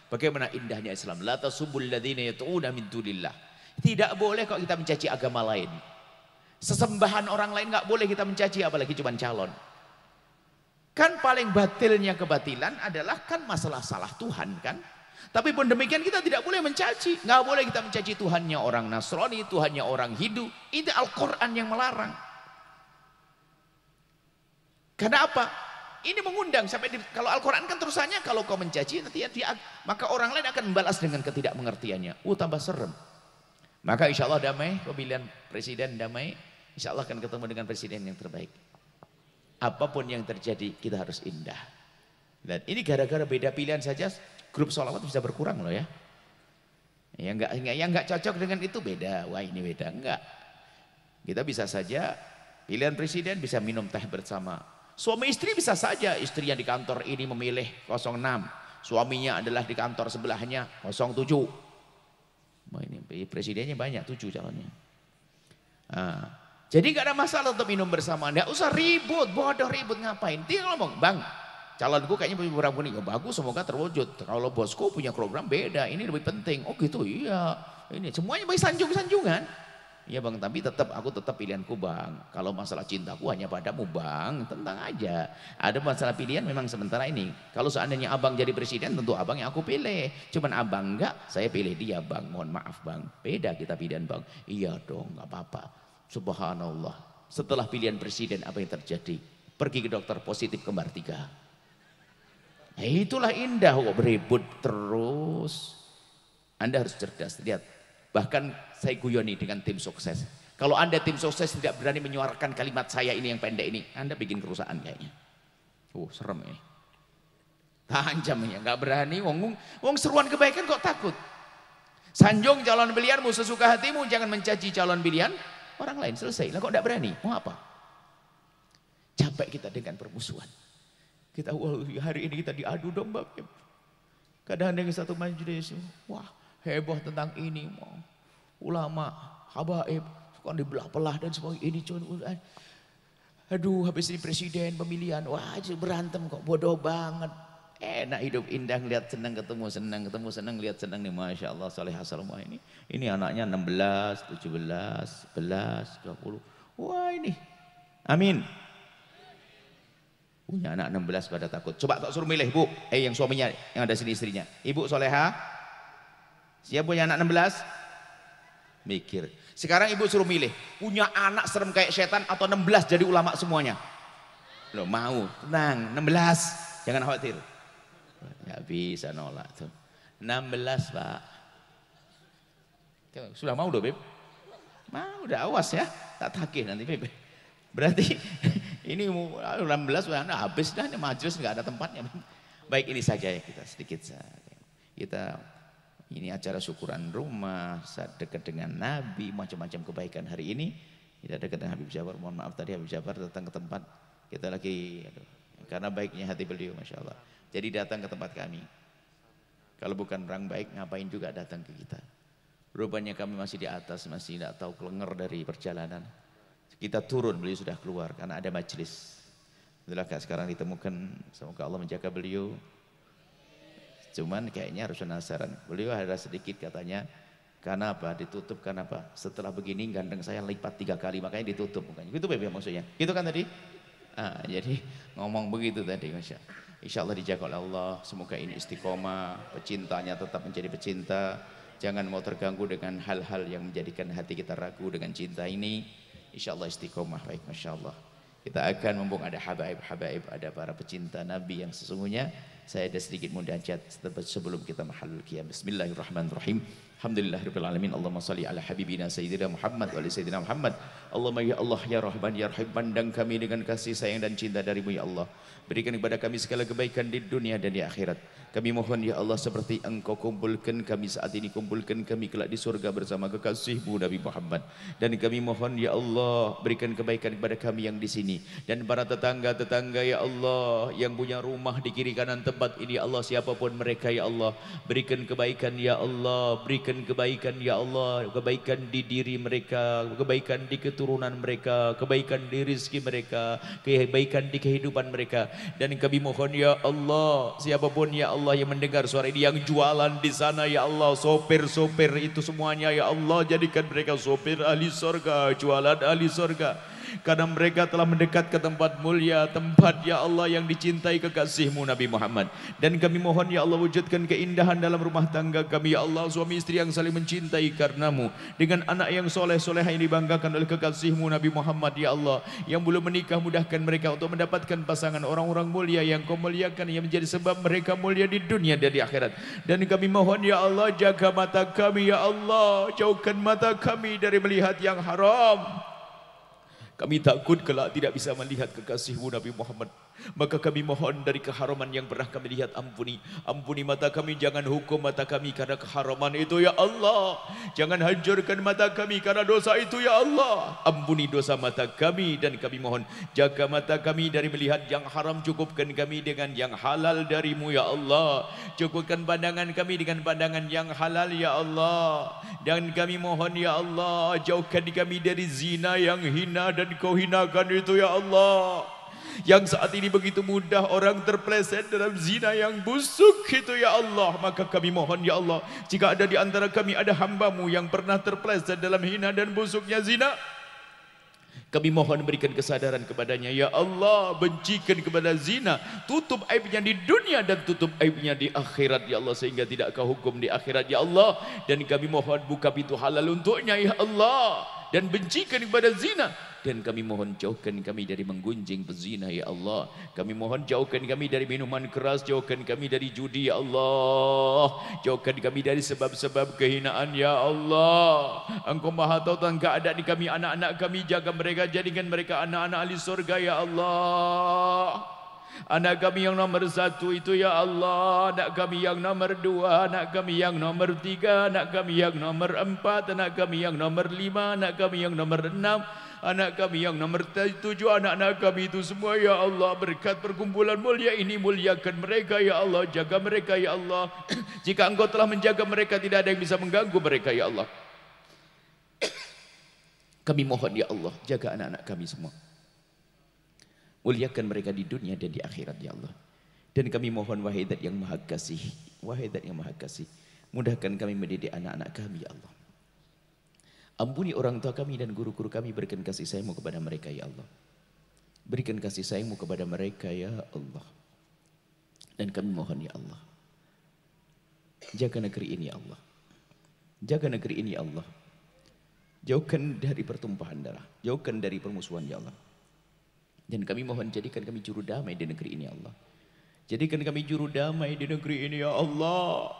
B: Bagaimana indahnya Islam. La tasubul ladzina yad'una min dunillah. Tidak boleh kok kita mencaci agama lain. Sesembahan orang lain nggak boleh kita mencaci, apalagi cuma calon. Kan paling batilnya kebatilan adalah kan masalah salah Tuhan kan. Tapi pun demikian kita tidak boleh mencaci. Nggak boleh kita mencaci Tuhannya orang Nasrani, Tuhannya orang Hindu. Ini Al-Quran yang melarang. Karena apa? Ini mengundang sampai kalau Al-Quran kan terusannya kalau kau mencaci nanti maka orang lain akan membalas dengan ketidakmengertiannya. Tambah serem. Maka insya Allah damai, pemilihan presiden damai. Insya Allah akan ketemu dengan presiden yang terbaik. Apapun yang terjadi kita harus indah. Dan ini gara-gara beda pilihan saja grup sholawat bisa berkurang loh ya. Yang nggak cocok dengan itu beda. Wah ini beda, enggak. Kita bisa saja pilihan presiden bisa minum teh bersama. Suami istri bisa saja, istrinya di kantor ini memilih 06, suaminya adalah di kantor sebelahnya 07. Wah ini presidennya banyak 7 calonnya. Jadi gak ada masalah untuk minum bersama. Nggak usah ribut, bodoh ribut ngapain. Tinggal ngomong, bang calonku kayaknya punya program ini. Oh, bagus semoga terwujud. Kalau bosku punya program beda, ini lebih penting. Oh gitu iya. Ini semuanya baik sanjung-sanjungan. Iya bang, tapi aku tetap pilihanku bang. Kalau masalah cintaku hanya padamu bang, tenang aja. Ada masalah pilihan memang sementara ini. Kalau seandainya abang jadi presiden tentu abang yang aku pilih. Cuman abang enggak, saya pilih dia bang. Mohon maaf bang, beda kita pilihan bang. Iya dong, nggak apa-apa. Subhanallah. Setelah pilihan presiden apa yang terjadi? Pergi ke dokter positif kembar 3. Itulah indah kok beribut terus. Anda harus cerdas, lihat. Bahkan saya guyoni dengan tim sukses. Kalau Anda tim sukses tidak berani menyuarakan kalimat saya ini yang pendek ini, Anda bikin kerusakan kayaknya. Serem ini. Tajam ya, nggak berani. Wong seruan kebaikan kok takut. Sanjung calon pilihanmu sesuka hatimu, jangan mencaci calon pilihan orang lain. Selesai. Lah kok tidak berani? Mau apa? Capek kita dengan permusuhan. Kita hari ini kita diadu domba. Kadang-kadang satu majelis, wah heboh tentang ini, ulama, habaib, kan dibelah-belah dan sebagainya. Ini cuma, aduh habis ini presiden pemilihan, wah berantem kok, bodoh banget. Enak hidup indah, lihat senang ketemu senang lihat senang nih, masya Allah, salihah salmah ini. Ini anaknya 16, 17, 11, 20, wah ini, amin. Punya anak 16 pada takut. Coba tak suruh milih bu, yang suaminya yang ada sini istrinya. Ibu soleha, siapa punya anak 16? Mikir. Sekarang ibu suruh milih, punya anak serem kayak setan atau 16 jadi ulama semuanya? Loh mau, tenang, 16, jangan khawatir. Gak bisa nolak tuh. 16 pak, Sudah mau doh, Beb? Mau, udah awas ya. Tak tagih nanti, Beb. Berarti ini 16 udah habis dah, majelis nggak ada tempatnya. Baik, ini saja ya kita sedikit saja. Kita ini acara syukuran rumah, saat dekat dengan Nabi, macam-macam kebaikan hari ini. Kita dekat dengan Habib Jabar, mohon maaf tadi Habib Jabar datang ke tempat kita lagi, karena baiknya hati beliau, Masya Allah. Jadi datang ke tempat kami. Kalau bukan orang baik, ngapain juga datang ke kita. Rupanya kami masih di atas, masih tidak tahu kelenger dari perjalanan. Kita turun, beliau sudah keluar karena ada majelis. Itulah sekarang ditemukan, semoga Allah menjaga beliau. Cuman kayaknya harus penasaran. Beliau ada sedikit katanya, karena apa? Ditutup karena apa? Setelah begini gandeng saya lipat 3 kali, makanya ditutup mukanya. Itu Beb maksudnya. Gitu kan tadi? Jadi ngomong begitu tadi, Masya. Insya Allah dijaga oleh Allah. Semoga ini istiqomah, pecintanya tetap menjadi pecinta. Jangan mau terganggu dengan hal-hal yang menjadikan hati kita ragu dengan cinta ini. Insya Allah istiqomah, baik, Masya Allah. Kita akan mumpung ada habaib-habaib, ada para pecinta Nabi yang sesungguhnya. Saya ada sedikit munajat sebelum kita mahalul qiyam. Bismillahirrahmanirrahim. Alhamdulillahirabbil alamin. Allahumma shalli ala habibina sayyidina Muhammad wa ali sayyidina Muhammad. Allahumma ya Allah ya Rahman ya Rahim, pandang kami dengan kasih sayang dan cinta dari-Mu ya Allah. Berikan kepada kami segala kebaikan di dunia dan di akhirat. Kami mohon ya Allah, seperti Engkau kumpulkan kami saat ini, kumpulkan kami kelak di surga bersama kekasih-Mu Nabi Muhammad. Dan kami mohon ya Allah, berikan kebaikan kepada kami yang di sini dan para tetangga-tetangga ya Allah yang punya rumah di kiri kanan tempat ini ya Allah, siapapun mereka ya Allah, berikan kebaikan ya Allah, berikan kebaikan ya Allah, kebaikan di diri mereka, kebaikan di keturunan mereka, kebaikan di rezeki mereka, kebaikan di kehidupan mereka. Dan kami mohon ya Allah, siapapun ya Allah yang mendengar suara ini, yang jualan di sana ya Allah, sopir-sopir itu semuanya ya Allah, jadikan mereka sopir ahli surga, jualan ahli surga. Karena mereka telah mendekat ke tempat mulia, tempat ya Allah yang dicintai kekasih-Mu Nabi Muhammad. Dan kami mohon ya Allah, wujudkan keindahan dalam rumah tangga kami ya Allah, suami istri yang saling mencintai karena-Mu, dengan anak yang soleh-soleh yang dibanggakan oleh kekasih-Mu Nabi Muhammad ya Allah. Yang belum menikah, mudahkan mereka untuk mendapatkan pasangan orang-orang mulia yang Kau muliakan, yang menjadi sebab mereka mulia di dunia dan di akhirat. Dan kami mohon ya Allah, jaga mata kami ya Allah, jauhkan mata kami dari melihat yang haram. Kami takut kelak tidak bisa melihat kekasih-Mu Nabi Muhammad. Maka kami mohon dari keharaman yang pernah kami lihat, ampuni. Ampuni mata kami, jangan hukum mata kami karena keharaman itu ya Allah. Jangan hancurkan mata kami karena dosa itu ya Allah. Ampuni dosa mata kami, dan kami mohon jaga mata kami dari melihat yang haram. Cukupkan kami dengan yang halal dari-Mu ya Allah. Cukupkan pandangan kami dengan pandangan yang halal ya Allah. Dan kami mohon ya Allah, jauhkan kami dari zina yang hina dan Kau hinakan itu ya Allah. Yang saat ini begitu mudah orang terpeleset dalam zina yang busuk itu ya Allah. Maka kami mohon ya Allah, jika ada di antara kami ada hamba-Mu yang pernah terpeleset dalam hina dan busuknya zina, kami mohon berikan kesadaran kepadanya ya Allah. Bencikan kepada zina, tutup aibnya di dunia dan tutup aibnya di akhirat ya Allah, sehingga tidak Kau hukum di akhirat ya Allah. Dan kami mohon buka pintu halal untuknya ya Allah, dan bencikan kepada zina. Dan kami mohon jauhkan kami dari menggunjing pezina ya Allah. Kami mohon jauhkan kami dari minuman keras, jauhkan kami dari judi ya Allah. Jauhkan kami dari sebab-sebab kehinaan ya Allah. Engkau Maha tahu tentang keadaan kami, anak-anak kami, jaga mereka, jadikan mereka anak-anak ahli surga ya Allah. Anak kami yang nomor 1 itu ya Allah, anak kami yang nomor 2, anak kami yang nomor 3, anak kami yang nomor 4, anak kami yang nomor 5, anak kami yang nomor 6, anak kami yang nomor 7, anak-anak kami itu semua ya Allah. Berkat perkumpulan mulia ini, muliakan mereka ya Allah, jaga mereka ya Allah. Jika Engkau telah menjaga mereka, tidak ada yang bisa mengganggu mereka ya Allah. Kami mohon ya Allah, jaga anak-anak kami semua, muliakan mereka di dunia dan di akhirat ya Allah. Dan kami mohon wahai Zat yang Maha Kasih, wahai Zat yang Maha Kasih, mudahkan kami mendidik anak-anak kami ya Allah. Ampuni orang tua kami dan guru-guru kami, berikan kasih sayang-Mu kepada mereka ya Allah. Berikan kasih sayang-Mu kepada mereka ya Allah. Dan kami mohon ya Allah, jaga negeri ini ya Allah. Jaga negeri ini ya Allah. Jauhkan dari pertumpahan darah, jauhkan dari permusuhan ya Allah. Dan kami mohon jadikan kami juru damai di negeri ini ya Allah. Jadikan kami juru damai di negeri ini ya Allah.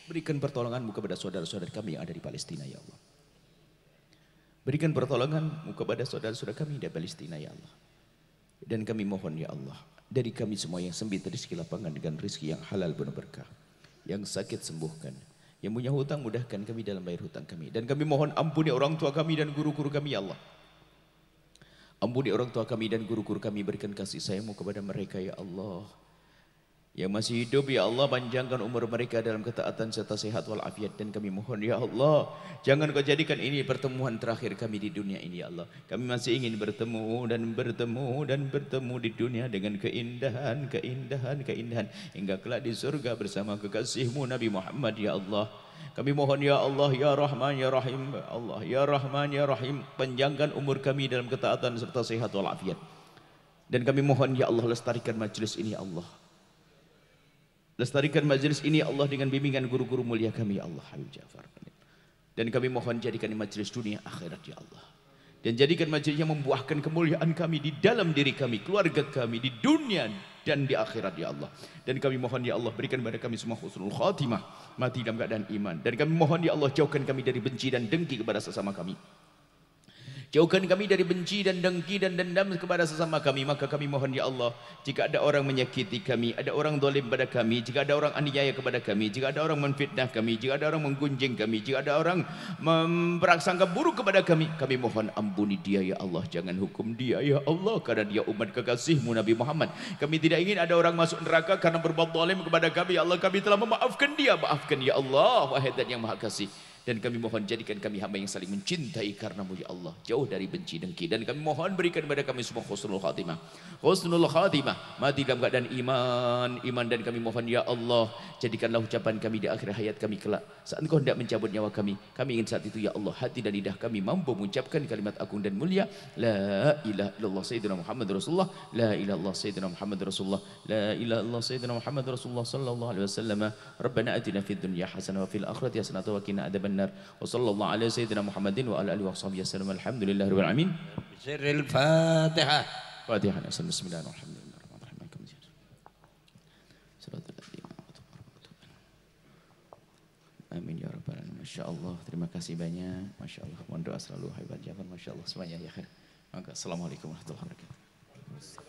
B: Berikan pertolongan-Mu kepada saudara-saudara kami yang ada di Palestina ya Allah. Berikan pertolongan-Mu kepada saudara-saudara kami di Palestina ya Allah. Dan kami mohon ya Allah, dari kami semua yang sempit rezeki lapangan dengan rezeki yang halal penuh berkah. Yang sakit sembuhkan. Yang punya hutang mudahkan kami dalam bayar hutang kami. Dan kami mohon ampuni orang tua kami dan guru-guru kami ya Allah. Ampuni orang tua kami dan guru-guru kami, berikan kasih sayang-Mu kepada mereka ya Allah. Yang masih hidup ya Allah, panjangkan umur mereka dalam ketaatan serta sehat walafiat. Dan kami mohon ya Allah, jangan Kau jadikan ini pertemuan terakhir kami di dunia ini ya Allah. Kami masih ingin bertemu dan bertemu dan bertemu di dunia dengan keindahan, keindahan, keindahan, hingga kelak di surga bersama kekasih-Mu Nabi Muhammad ya Allah. Kami mohon ya Allah, ya Rahman ya Rahim, Allah ya Rahman ya Rahim, panjangkan umur kami dalam ketaatan serta sehat walafiat. Dan kami mohon ya Allah, lestarikan majlis ini ya Allah. Lestarikan majlis ini ya Allah dengan bimbingan guru-guru mulia kami ya Allah, Habib Ja'far. Dan kami mohon jadikan majlis dunia akhirat ya Allah. Dan jadikan majlis yang membuahkan kemuliaan kami di dalam diri kami, keluarga kami, di dunia dan di akhirat ya Allah. Dan kami mohon ya Allah, berikan kepada kami semua husnul khatimah, mati dalam keadaan iman. Dan kami mohon ya Allah, jauhkan kami dari benci dan dengki kepada sesama kami. Jauhkan kami dari benci dan dengki dan dendam kepada sesama kami. Maka kami mohon ya Allah, jika ada orang menyakiti kami, ada orang zalim pada kami, jika ada orang aniaya kepada kami, jika ada orang menfitnah kami, jika ada orang menggunjing kami, jika ada orang memprasangka buruk kepada kami, kami mohon ampuni dia ya Allah. Jangan hukum dia ya Allah, karena dia umat kekasih-Mu Nabi Muhammad. Kami tidak ingin ada orang masuk neraka karena berbuat zalim kepada kami ya Allah. Kami telah memaafkan dia, maafkan ya Allah, wahai Zat yang Maha Kasih. Dan kami mohon jadikan kami hamba yang saling mencintai karena-Mu ya Allah, jauh dari benci dengki. Dan kami mohon berikan kepada kami semua husnul khatimah, husnul khatimah, mati dalam keadaan iman. Dan kami mohon ya Allah, jadikanlah ucapan kami di akhir hayat kami kelak, saat Engkau hendak mencabut nyawa kami. Kami ingin saat itu ya Allah, hati dan lidah kami mampu mengucapkan kalimat agung dan mulia, la ilaha illallah sayyidina Muhammad Rasulullah, la ilaha illallah sayyidina Muhammad Rasulullah, la ilaha illallah sayyidina Muhammad Rasulullah sallallahu alaihi wasallam. Rabbana atina fid dunya hasanah wa fil akhirati hasanah wa qina adzaban. وصلى الله على سيدنا محمد وعلى اله وصحبه وسلم. الحمد لله رب العالمين.
C: بسر الفاتحة.
B: فاتحة. بسم الله الرحمن الرحيم. Amin ya rabbal alamin. Masya Allah, terima kasih banyak. Masya Allah, mohon doa selalu Habib Ja'far. Masya Allah semuanya ya khair. Maka assalamualaikum warahmatullahi wabarakatuh.